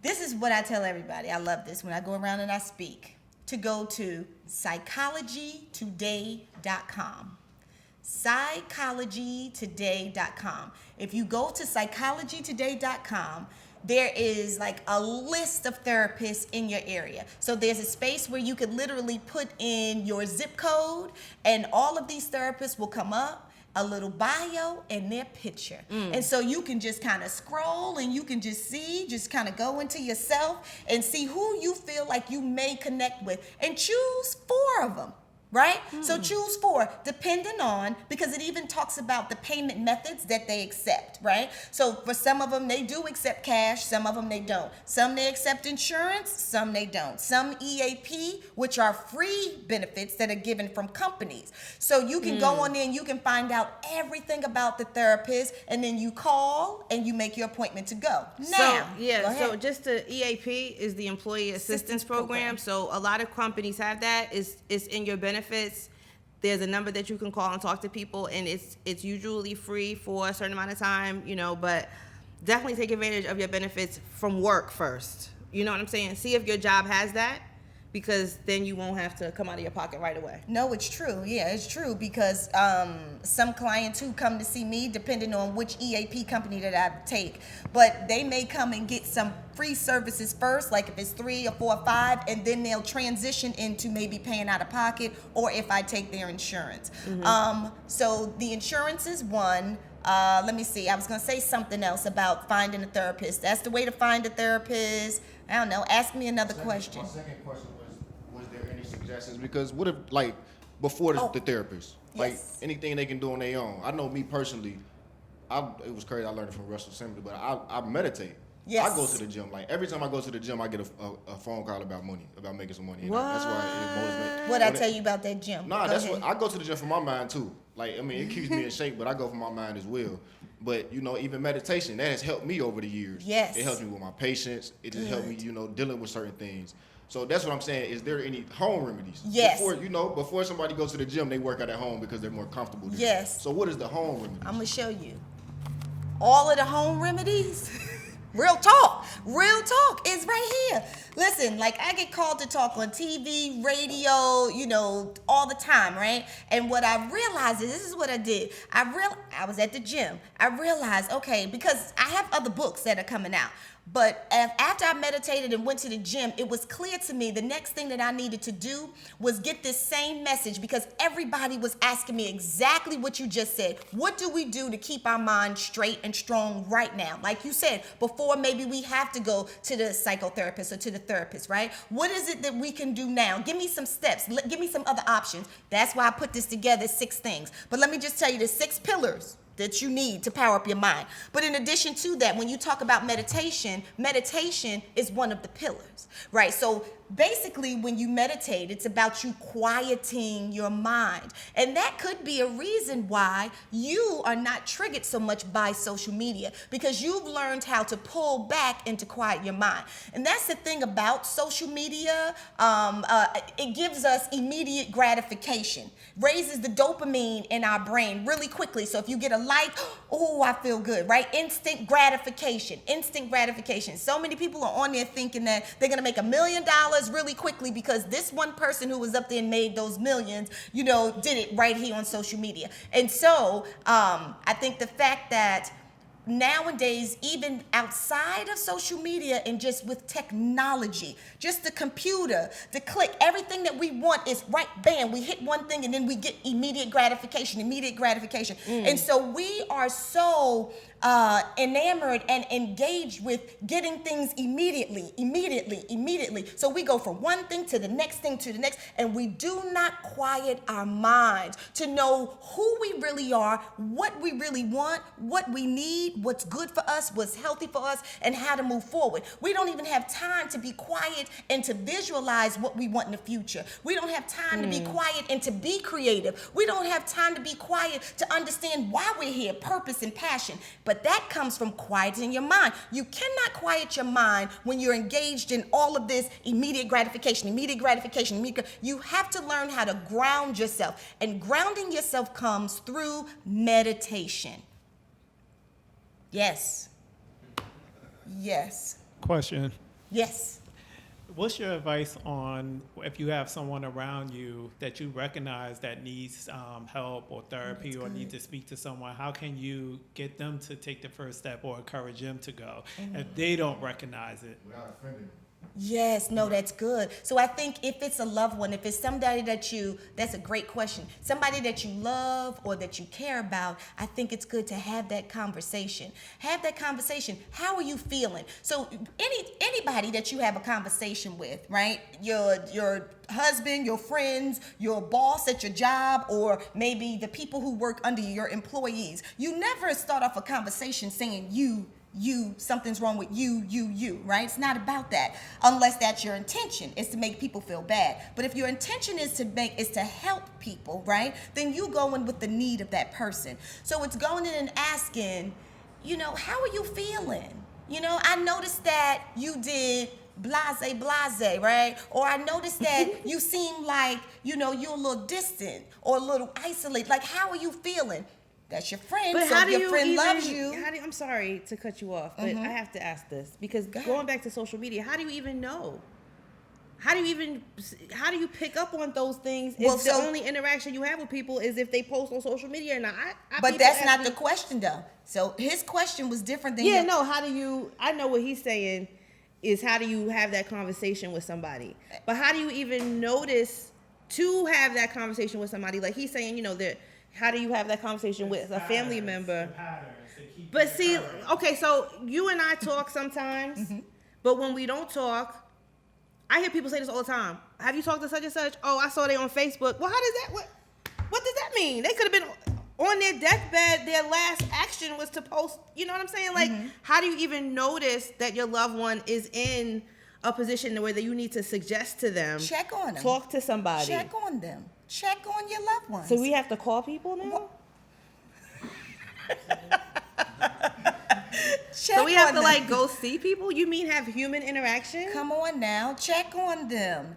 This is what I tell everybody. I love this when I go around and I speak. To go to psychologytoday.com. Psychologytoday.com. If you go to psychologytoday.com, there is like a list of therapists in your area. So there's a space where you could literally put in your zip code, and all of these therapists will come up, a little bio and their picture. And so you can just kind of scroll, and you can just kind of go into yourself and see who you feel like you may connect with, and choose 4 of them. Right? So choose 4, depending on, because it even talks about the payment methods that they accept, right? So for some of them, they do accept cash, some of them they don't. Some they accept insurance, some they don't. Some EAP, which are free benefits that are given from companies. So you can go on there and you can find out everything about the therapist, and then you call and you make your appointment to go. Now, go ahead. So just the EAP is the Employee Assistance Program. So a lot of companies have that. It's in your benefits. There's a number that you can call and talk to people, and it's usually free for a certain amount of time, but definitely take advantage of your benefits from work first. You know what I'm saying? See if your job has that, because then you won't have to come out of your pocket right away. No, it's true. Yeah, it's true, because some clients who come to see me, depending on which EAP company that I take, but they may come and get some free services first, like if it's 3 or 4 or 5, and then they'll transition into maybe paying out of pocket, or if I take their insurance. So the insurance is one. Let me see. I was going to say something else about finding a therapist. That's the way to find a therapist. I don't know. Ask me another question. My second question was there any suggestions? Because what if, like, before the therapist, like Yes. anything they can do on their own? I know me personally, it was crazy. I learned it from Russell Simmons, but I meditate. Yes. I go to the gym. Like every time I go to the gym, I get a phone call about money, about making some money. And What? That's why it motivates me. What I tell you about that gym? Nah, Go that's ahead. what I go to the gym for my mind too. Like, I mean, it keeps me in shape, but I go for my mind as well. But even meditation, that has helped me over the years. Yes. It helps me with my patience. It just helped me, dealing with certain things. So that's what I'm saying. Is there any home remedies? Yes. Before somebody goes to the gym, they work out at home because they're more comfortable there. Yes. So what is the home remedy? I'm going to show you. All of the home remedies. Real talk is right here. Listen, like I get called to talk on TV, radio, all the time, right? And what I realized is, this is what I did. I was at the gym. I realized, okay, because I have other books that are coming out. But after I meditated and went to the gym, it was clear to me the next thing that I needed to do was get this same message, because everybody was asking me exactly what you just said. What do we do to keep our mind straight and strong right now? Like you said, before maybe we have to go to the psychotherapist or to the therapist, right? What is it that we can do now? Give me some steps. Give me some other options. That's why I put this together, 6 things. But let me just tell you the 6 pillars that you need to power up your mind. But in addition to that, when you talk about meditation is one of the pillars, right? So basically, when you meditate, it's about you quieting your mind. And that could be a reason why you are not triggered so much by social media, because you've learned how to pull back and to quiet your mind. And that's the thing about social media. It gives us immediate gratification, raises the dopamine in our brain really quickly. So if you get a like, oh, I feel good, right? Instant gratification. So many people are on there thinking that they're going to make $1 million really quickly because this one person who was up there and made those millions, did it right here on social media. And so I think the fact that nowadays, even outside of social media and just with technology, just the computer, the click, everything that we want is right, bam, we hit one thing and then we get immediate gratification. And so we are so enamored and engaged with getting things immediately. So we go from one thing to the next, and we do not quiet our minds to know who we really are, what we really want, what we need, what's good for us, what's healthy for us, and how to move forward. We don't even have time to be quiet and to visualize what we want in the future. We don't have time to be quiet and to be creative. We don't have time to be quiet to understand why we're here, purpose and passion. But that comes from quieting your mind. You cannot quiet your mind when you're engaged in all of this immediate gratification. You have to learn how to ground yourself. And grounding yourself comes through meditation. Yes. Question. Yes. What's your advice on if you have someone around you that you recognize that needs help or therapy or need to speak to someone? How can you get them to take the first step or encourage them to go if they don't recognize it? Without offending. Yes, no, that's good. So I think if it's a loved one, if it's somebody that's a great question, somebody that you love or that you care about, I think it's good to have that conversation. How are you feeling? So anybody that you have a conversation with, right? Your husband, your friends, your boss at your job, or maybe the people who work under you, your employees. You never start off a conversation saying something's wrong with you, right? It's not about that, unless that's your intention, is to make people feel bad. But if your intention is to help people, right? Then you go in with the need of that person. So it's going in and asking, how are you feeling? I noticed that you did blase, right? Or I noticed that you seem like, you're a little distant or a little isolated. Like, how are you feeling? That's your friend. But so how if do your you friend even, loves you. I'm sorry to cut you off, but I have to ask this because going back to social media, how do you even know? How do you pick up on those things if the only interaction you have with people is if they post on social media or not? But that's not the question though. So his question was different than I know what he's saying is how do you have that conversation with somebody? But how do you even notice to have that conversation with somebody? Like he's saying, how do you have that conversation with a family member? But see, okay, so you and I talk sometimes, but when we don't talk, I hear people say this all the time. Have you talked to such and such? Oh, I saw they on Facebook. Well, what does that mean? They could have been on their deathbed. Their last action was to post, you know what I'm saying? Like, how do you even notice that your loved one is in a position where you need to suggest to them? Check on them. Talk to somebody. Check on them. Check on your loved ones. So we have to call people now? So we have to go see people? You mean have human interaction? Come on now. Check on them.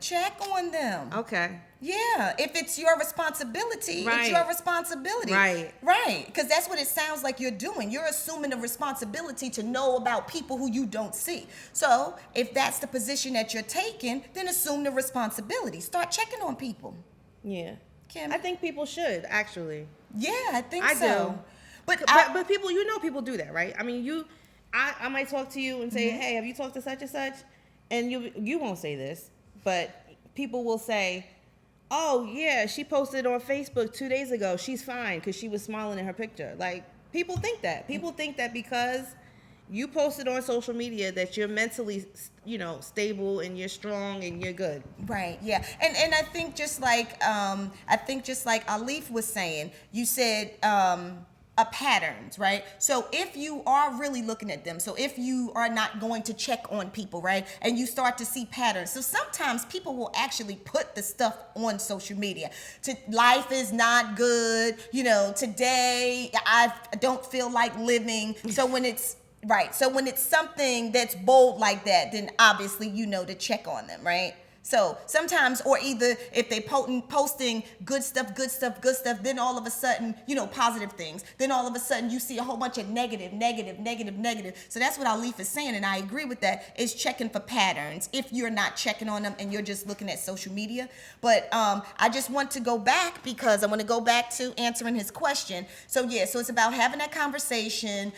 Okay. Yeah. If it's your responsibility, it's your responsibility. Right. Right. Because that's what it sounds like you're doing. You're assuming the responsibility to know about people who you don't see. So if that's the position that you're taking, then assume the responsibility. Start checking on people. Yeah. Kymmy? I think people should, actually. Yeah, I think I so. do. But people, people do that, right? I mean, I might talk to you and say, hey, have you talked to such and such? And you won't say this, but people will say, oh, yeah, she posted on Facebook 2 days ago. She's fine because she was smiling in her picture. Like, people think that. People think that because you posted on social media that you're mentally, stable and you're strong and you're good. Right. Yeah. And I think just like Alif was saying, you said patterns, right? So if you are really looking at them, so if you are not going to check on people, right, and you start to see patterns, so sometimes people will actually put the stuff on social media. Life is not good, today I don't feel like living. So when it's something that's bold like that, then obviously to check on them, right? So sometimes, or either if they posting good stuff, then all of a sudden, positive things. Then all of a sudden you see a whole bunch of negative. So that's what Alif is saying, and I agree with that, is checking for patterns if you're not checking on them and you're just looking at social media. But I just want to go back because I want to go back to answering his question. So so it's about having that conversation,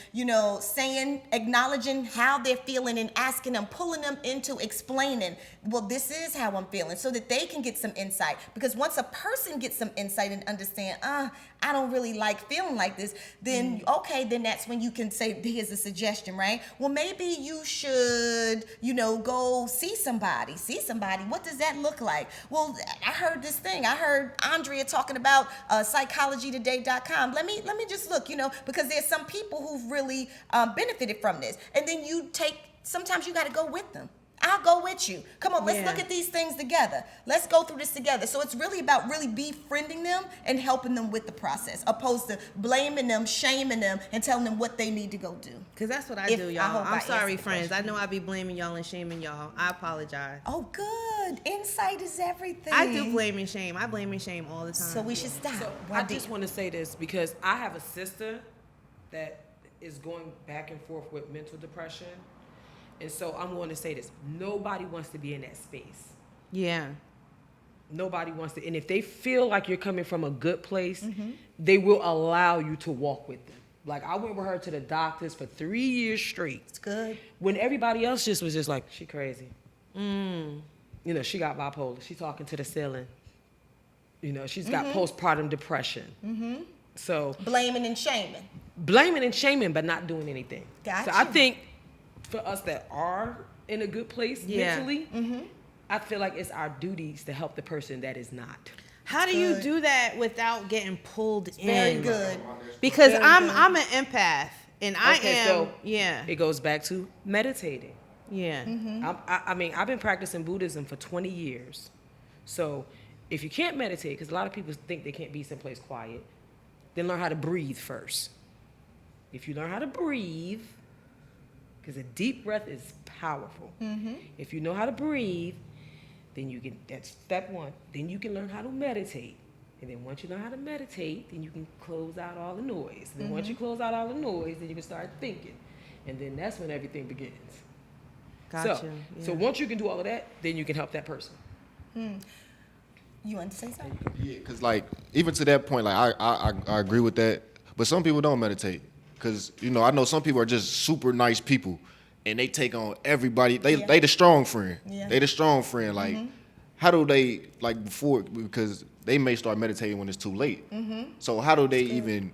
saying, acknowledging how they're feeling and asking them, pulling them into explaining, well, this is how I'm feeling, so that they can get some insight. Because once a person gets some insight and understand, I don't really like feeling like this, then then that's when you can say, here's a suggestion, right? Well, maybe you should, go see somebody. What does that look like? Well, I heard this thing. I heard Andrea talking about psychologytoday.com. Let me just look, because there's some people who've really benefited from this. And then sometimes you got to go with them. I'll go with you. Come on, let's look at these things together. Let's go through this together. So it's really about really befriending them and helping them with the process, opposed to blaming them, shaming them, and telling them what they need to go do. Because that's what I do, y'all. I'm sorry, friends. I know I be blaming y'all and shaming y'all. I apologize. Oh, good. Insight is everything. I do blame and shame. I blame and shame all the time. So we should stop. So I just want to say this because I have a sister that is going back and forth with mental depression. And so I'm going to say this. Nobody wants to be in that space. Yeah. Nobody wants to. And if they feel like you're coming from a good place, they will allow you to walk with them. Like, I went with her to the doctors for 3 years straight. It's good. When everybody else just was just like, she crazy. She got bipolar. She's talking to the ceiling. She's got postpartum depression. So blaming and shaming. But not doing anything. Gotcha. So I think for us that are in a good place mentally, I feel like it's our duties to help the person that is not. How do you do that without getting pulled in? Very good. Because I'm an empath, and I am. So it goes back to meditating. Yeah. I mean, I've been practicing Buddhism for 20 years. So if you can't meditate, because a lot of people think they can't be someplace quiet, then learn how to breathe first. If you learn how to breathe, because a deep breath is powerful. If you know how to breathe, then that's step one. Then you can learn how to meditate. And then once you learn how to meditate, then you can close out all the noise. And then once you close out all the noise, then you can start thinking. And then that's when everything begins. Gotcha. So once you can do all of that, then you can help that person. You want to say something? Yeah, because even to that point, I agree with that. But some people don't meditate. Because, I know some people are just super nice people, and they take on everybody. They the strong friend. Yeah. They the strong friend. How do they, before, because they may start meditating when it's too late. So how do they even,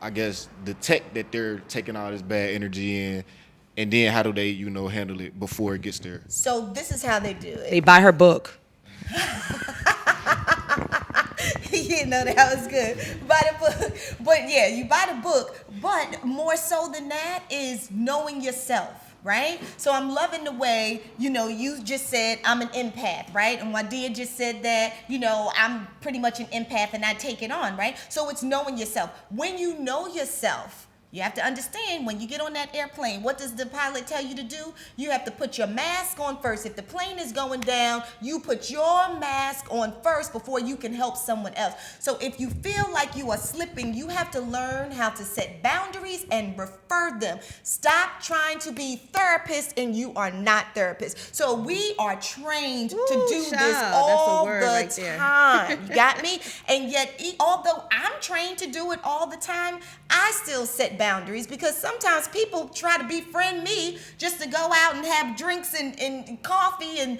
I guess, detect that they're taking all this bad energy in, and then how do they, handle it before it gets there? So this is how they do it. They buy her book. That was good. Buy the book. But you buy the book. But more so than that is knowing yourself, right? So I'm loving the way, you just said I'm an empath, right? And Wadia just said that, I'm pretty much an empath and I take it on, right? So it's knowing yourself. When you know yourself, you have to understand when you get on that airplane, what does the pilot tell you to do? You have to put your mask on first. If the plane is going down, you put your mask on first before you can help someone else. So if you feel like you are slipping, you have to learn how to set boundaries and refer them. Stop trying to be therapists and you are not therapists. So we are trained to do this all the time. You got me? And yet, although I'm trained to do it all the time, I still set boundaries because sometimes people try to befriend me just to go out and have drinks and coffee and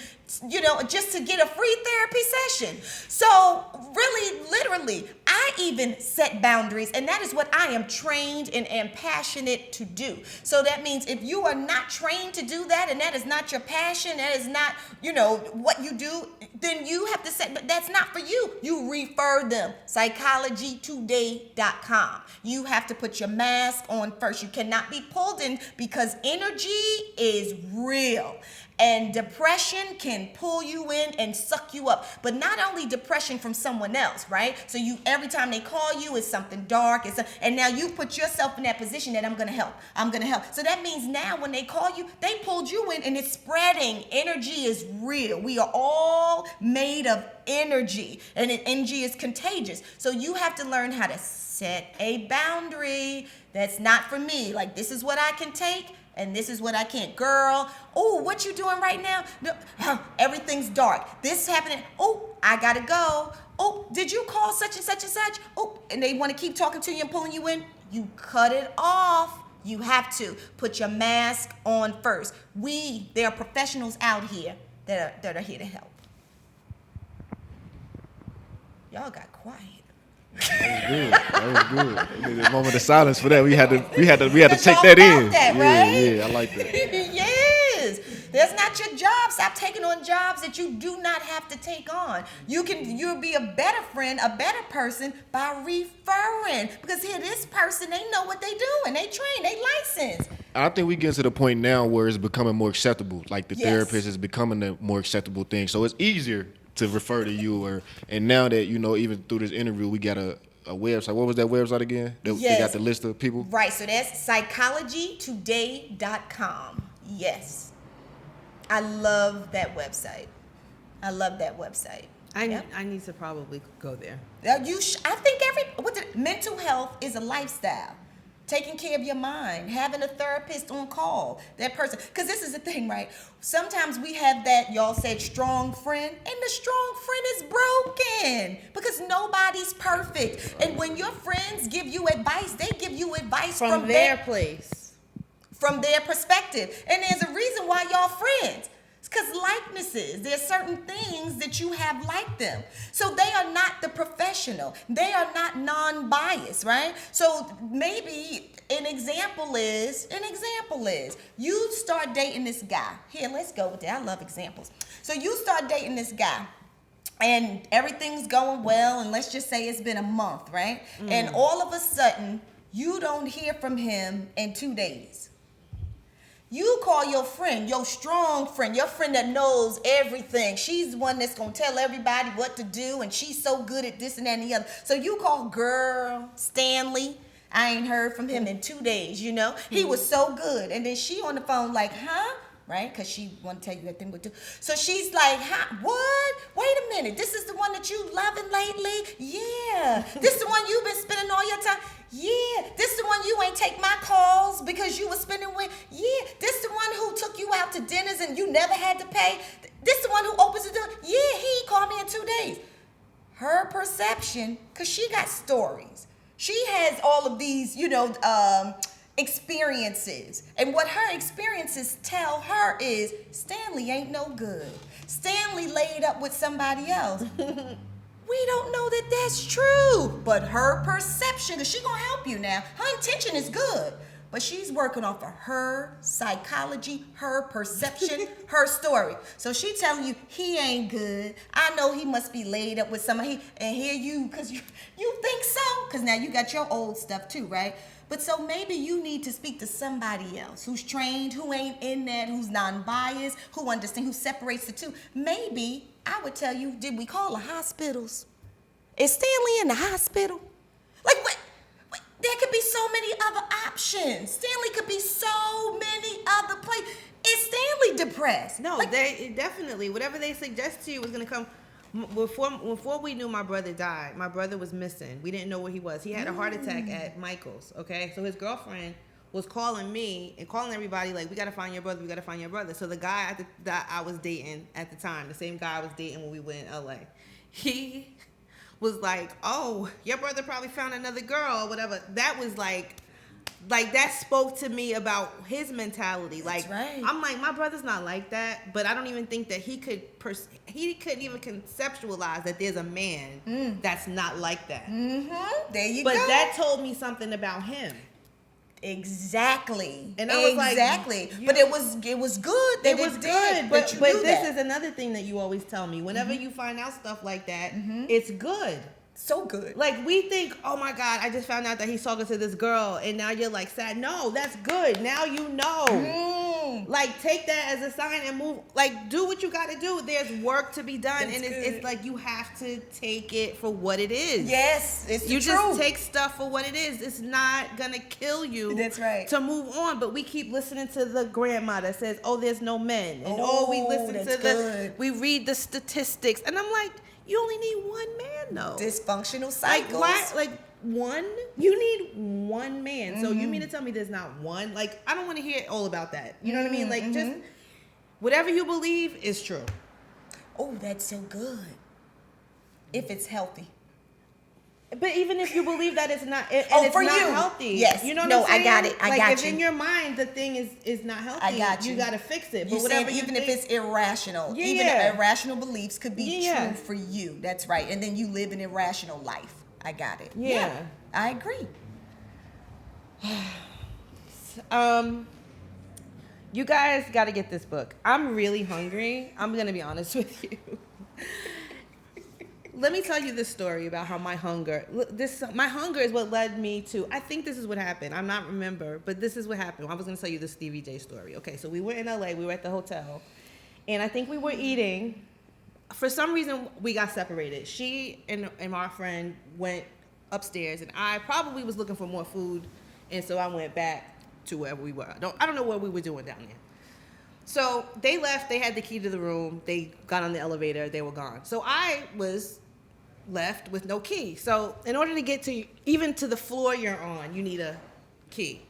just to get a free therapy session. So really, literally, I even set boundaries, and that is what I am trained and am passionate to do. So that means if you are not trained to do that, and that is not your passion, that is not, what you do, then you have to set, but that's not for you. You refer them, psychologytoday.com. You have to put your mask on first. You cannot be pulled in because energy is real. And depression can pull you in and suck you up. But not only depression from someone else, right? So you, every time they call you, it's something dark. And now you put yourself in that position that I'm going to help. I'm going to help. So that means now when they call you, they pulled you in and it's spreading. Energy is real. We are all made of energy. And energy is contagious. So you have to learn how to set a boundary. That's not for me. Like, this is what I can take. And this is what I can't. Girl, oh, what you doing right now? No, everything's dark. This is happening. Oh, I gotta go. Oh, did you call such and such and such? Oh, and they want to keep talking to you and pulling you in. You cut it off. You have to put your mask on first. There are professionals out here that are here to help. Y'all got quiet. That was good. We needed a moment of silence for that. We had to take that in. Right? Yeah, I like that. Yes. That's not your job. Stop taking on jobs that you do not have to take on. You'll be a better friend, a better person by referring. Because here, this person, they know what they doing. They train, they licensed. I think we get to the point now where it's becoming more acceptable. Like the Yes. therapist is becoming a more acceptable thing. So it's easier to refer to you, and now that even through this interview, we got a website. What was that website again? They got the list of people. Right. So that's psychologytoday.com. Yes, I love that website. I need to probably go there. I think mental health is a lifestyle. Taking care of your mind, having a therapist on call, that person. Because this is the thing, right? Sometimes we have that, y'all said, strong friend, and the strong friend is broken because nobody's perfect. And when your friends give you advice, they give you advice From their place. From their perspective. And there's a reason why y'all friends. It's because likenesses. There's certain things that you have like them. So they are not the professional. They are not non-biased, right? So maybe an example is you start dating this guy. Here, let's go with that. I love examples. So you start dating this guy. And everything's going well, and let's just say it's been a month, right? And all of a sudden, you don't hear from him in 2 days. You call your friend, your strong friend, your friend that knows everything. She's the one that's going to tell everybody what to do, and she's so good at this and that and the other. So you call girl Stanley. I ain't heard from him in 2 days, He was so good. And then she on the phone like, huh? Right? Because she want to tell you that thing would do. So she's like, huh? What? Wait a minute. This is the one that you loving lately? Yeah. This is the one you've been spending all your time? Yeah. This is the one you ain't take my calls because you were spending with? Yeah. This is the one who took you out to dinners and you never had to pay? This is the one who opens the door? Yeah, he called me in 2 days. Her perception, because she got stories. She has all of these, experiences. And what her experiences tell her is Stanley ain't no good. Stanley laid up with somebody else. We don't know that that's true. But her perception, because she's going to help you now. Her intention is good. But she's working off of her psychology, her perception, her story. So she telling you, he ain't good. I know he must be laid up with somebody. And here you, because you think so. Because now you got your old stuff too, right? But so maybe you need to speak to somebody else who's trained, who ain't in that, who's non-biased, who understands, who separates the two. Maybe I would tell you, did we call the hospitals? Is Stanley in the hospital? Like what? There could be so many other options. Stanley could be so many other places. Is Stanley depressed? No, they definitely, whatever they suggest to you is going to come. Before we knew my brother died, my brother was missing. We didn't know where he was. He had a heart attack at Michael's, okay? So his girlfriend was calling me and calling everybody like, we got to find your brother, we got to find your brother. So the guy that I was dating at the time, the same guy I was dating when we went in LA, he was like, oh, your brother probably found another girl or whatever. That was like that spoke to me about his mentality. That's right. I'm like, my brother's not like that, but I don't even think that he couldn't even conceptualize that there's a man that's not like that. Mm-hmm. There you go. go. But that told me something about him. Exactly. And I was exactly. Like, but it was good. It was good. But this is is another thing that you always tell me. Whenever you find out stuff like that, it's good. So good. Like, we think, oh my God, I just found out that he's talking to this girl, and now you're like sad. No, that's good. Now you know. Like, take that as a sign and move. Like, do what you got to do. There's work to be done, That's and good. it's like you have to take it for what it is. Yes, it's the You truth. just take stuff for what it is. It's not gonna kill you. That's right. To move on, but we keep listening to the grandma that says, "Oh, there's no men," and we listen that's to good. we read the statistics, and I'm like, you only need one man though. Dysfunctional Like cycles. why? Like one? You need one man. So Mm-hmm. you mean to tell me there's not one? Like, I don't want to hear all about that. You know what I mean? Like, just Mm-hmm. whatever you believe is true. Oh, that's so good. If it's healthy. But even if you believe that it's not, and Oh, it's for not you. healthy, Yes. you know what No, I'm saying? I got it. I like, got if you. in your mind the thing is not healthy, I got you. You got to fix it. You But whatever said you even think, if it's irrational, Yeah, even yeah. irrational beliefs could be Yeah. true for you. That's right. And then you live an irrational life. I got it. Yeah. I agree. You guys got to get this book. I'm really hungry. I'm gonna be honest with you. Let me tell you this story about how my hunger is what led me to. I think this is what happened. I'm not remember, but this is what happened. I was gonna tell you the Stevie J story. Okay, so we were in LA. We were at the hotel, and I think we were eating. For some reason, we got separated. She and our friend went upstairs, and I probably was looking for more food, and so I went back to wherever we were. I don't know what we were doing down there. So they left. They had the key to the room. They got on the elevator. They were gone. So I was left with no key. So in order to get to even to the floor you're on, you need a key.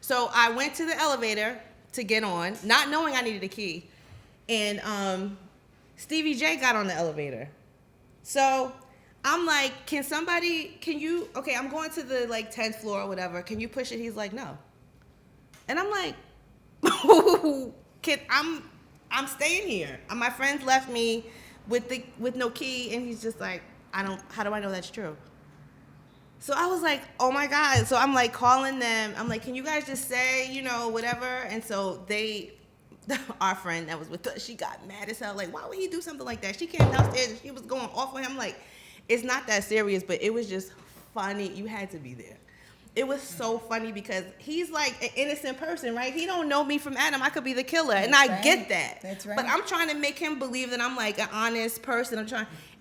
So I went to the elevator to get on, not knowing I needed a key, and Stevie J got on the elevator. So I'm like, okay, I'm going to the like 10th floor or whatever. Can you push it? He's like, no. And I'm like, I'm staying here. My friends left me with no key, and he's just like, how do I know that's true? So I was like, oh my God. So I'm like calling them. I'm like, can you guys just say, whatever? And so our friend that was with us, she got mad as hell. Like, why would he do something like that? She came downstairs and she was going off on him. Like, it's not that serious, but it was just funny. You had to be there. It was so funny because he's like an innocent person, right? He don't know me from Adam. I could be the killer, and I get that. That's right. But I'm trying to make him believe that I'm like an honest person.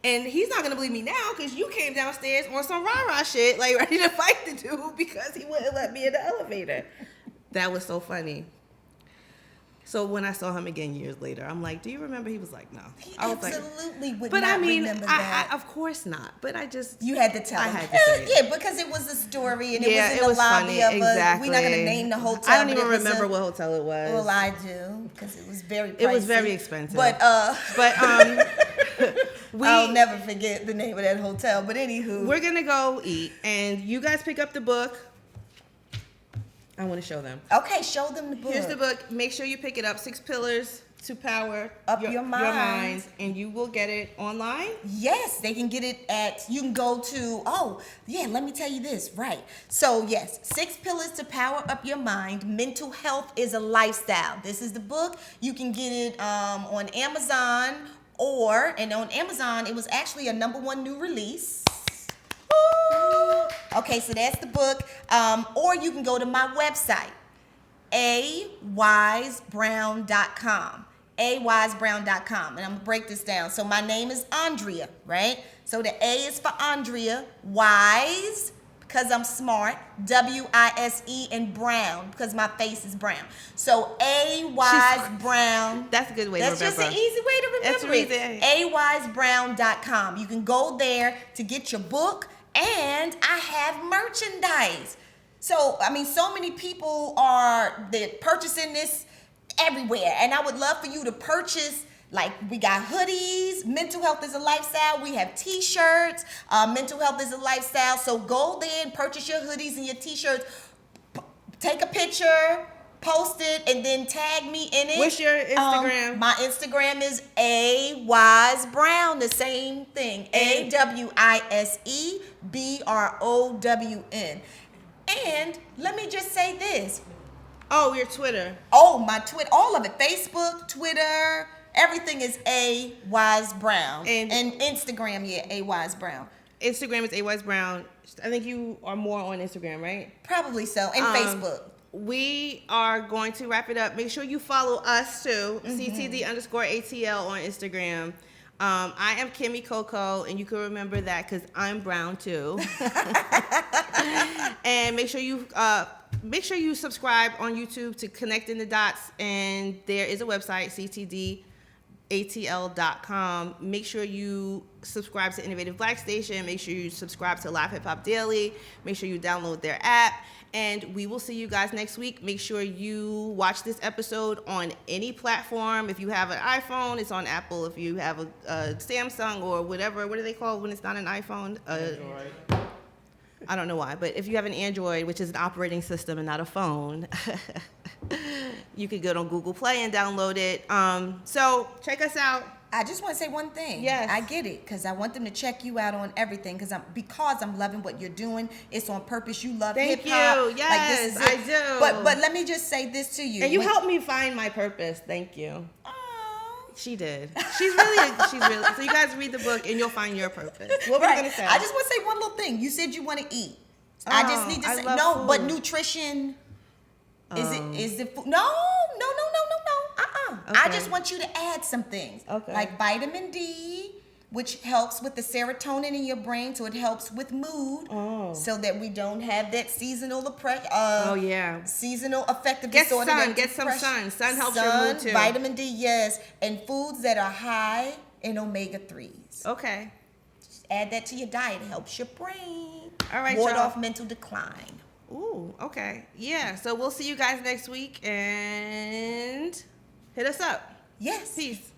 And he's not gonna believe me now because you came downstairs on some rah-rah shit, like ready to fight the dude because he wouldn't let me in the elevator. That was so funny. So when I saw him again years later, I'm like, do you remember? He was like, no. I was Absolutely would but not I mean, remember that. of course not. But I just You had to tell I him. had to say it. Yeah, because it was a story and Yeah, it it was in was the lobby funny. of Exactly. We're not going to name the hotel. I don't but even it was remember what hotel it was. Well, I do because it was very pricey. It was very expensive. But I'll never forget the name of that hotel. But anywho, we're gonna go eat, and you guys pick up the book. I want to show them. okay, show them the book. Here's the book. Make sure you pick it up. 6 Pillars to Power Up Your Mind. and you will get it online. Yes, they can get it you can go to, let me tell you this, right. So yes, 6 Pillars to Power Up Your Mind, Mental Health is a Lifestyle. This is the book. You can get it on Amazon and on Amazon, it was actually a #1 new release. Woo! Okay, so that's the book. Or you can go to my website, AWise-Brown.com. AWise-Brown.com. And I'm going to break this down. So my name is Andrea, right? So the A is for Andrea, Wise, because I'm smart, W-I-S-E, and Brown, because my face is brown. So AWise-Brown. That's a good way to remember. That's just an easy way to That's remember easy. it. AWise-Brown.com. You can go there to get your book, and I have merchandise. So, I mean, so many people they're purchasing this everywhere. And I would love for you to purchase, like, we got hoodies, Mental Health is a Lifestyle. We have t-shirts, Mental Health is a Lifestyle. So go there and purchase your hoodies and your t-shirts. Take a picture, post it, and then tag me in it. What's your Instagram? My Instagram is AWise-Brown, the same thing. AWISEBROWN. And let me just say this. Oh, your Twitter. Oh, my Twitter, all of it. Facebook, Twitter, everything is AWise-Brown. And Instagram, AWise-Brown. Instagram is AWise-Brown. I think you are more on Instagram, right? Probably so. And Facebook. We are going to wrap it up. Make sure you follow us too, CTD_ATL on Instagram. I am Kymmy Coco, and you can remember that because I'm brown too. And make sure you subscribe on YouTube to Connecting the Dots, and there is a website, CTDATL.com. Make sure you subscribe to Innovative Black Station. Make sure you subscribe to Live Hip Hop Daily. Make sure you download their app. And we will see you guys next week. Make sure you watch this episode on any platform. If you have an iPhone, it's on Apple. If you have a Samsung or whatever, what do they call when it's not an iPhone? Android. I don't know why, but if you have an Android, which is an operating system and not a phone, you could go on Google Play and download it. So check us out. I just want to say one thing. Yes. I get it, because I want them to check you out on everything, because I'm loving what you're doing. It's on purpose. You love Thank hip-hop. you. Yes, this is it. I do. But let me just say this to you. And you helped me find my purpose. Thank you. Aw. She did. She's really. So you guys read the book and you'll find your purpose. What were you gonna say? I just want to say one little thing. You said you want to eat. I just need to say love no, food. but nutrition. Is it food? No. I Okay. just want you to add some things. Okay. Like vitamin D, which helps with the serotonin in your brain, so it helps with mood. Oh. So that we don't have that seasonal depression. Seasonal affective Get disorder. sun. that Get some depression. sun. Sun helps your mood too. Vitamin D, yes, and foods that are high in omega-3s. Okay. Add that to your diet. It helps your brain. All right, ward y'all. off mental decline. Ooh. Okay. Yeah. So we'll see you guys next week and hit us up. Yes. Peace.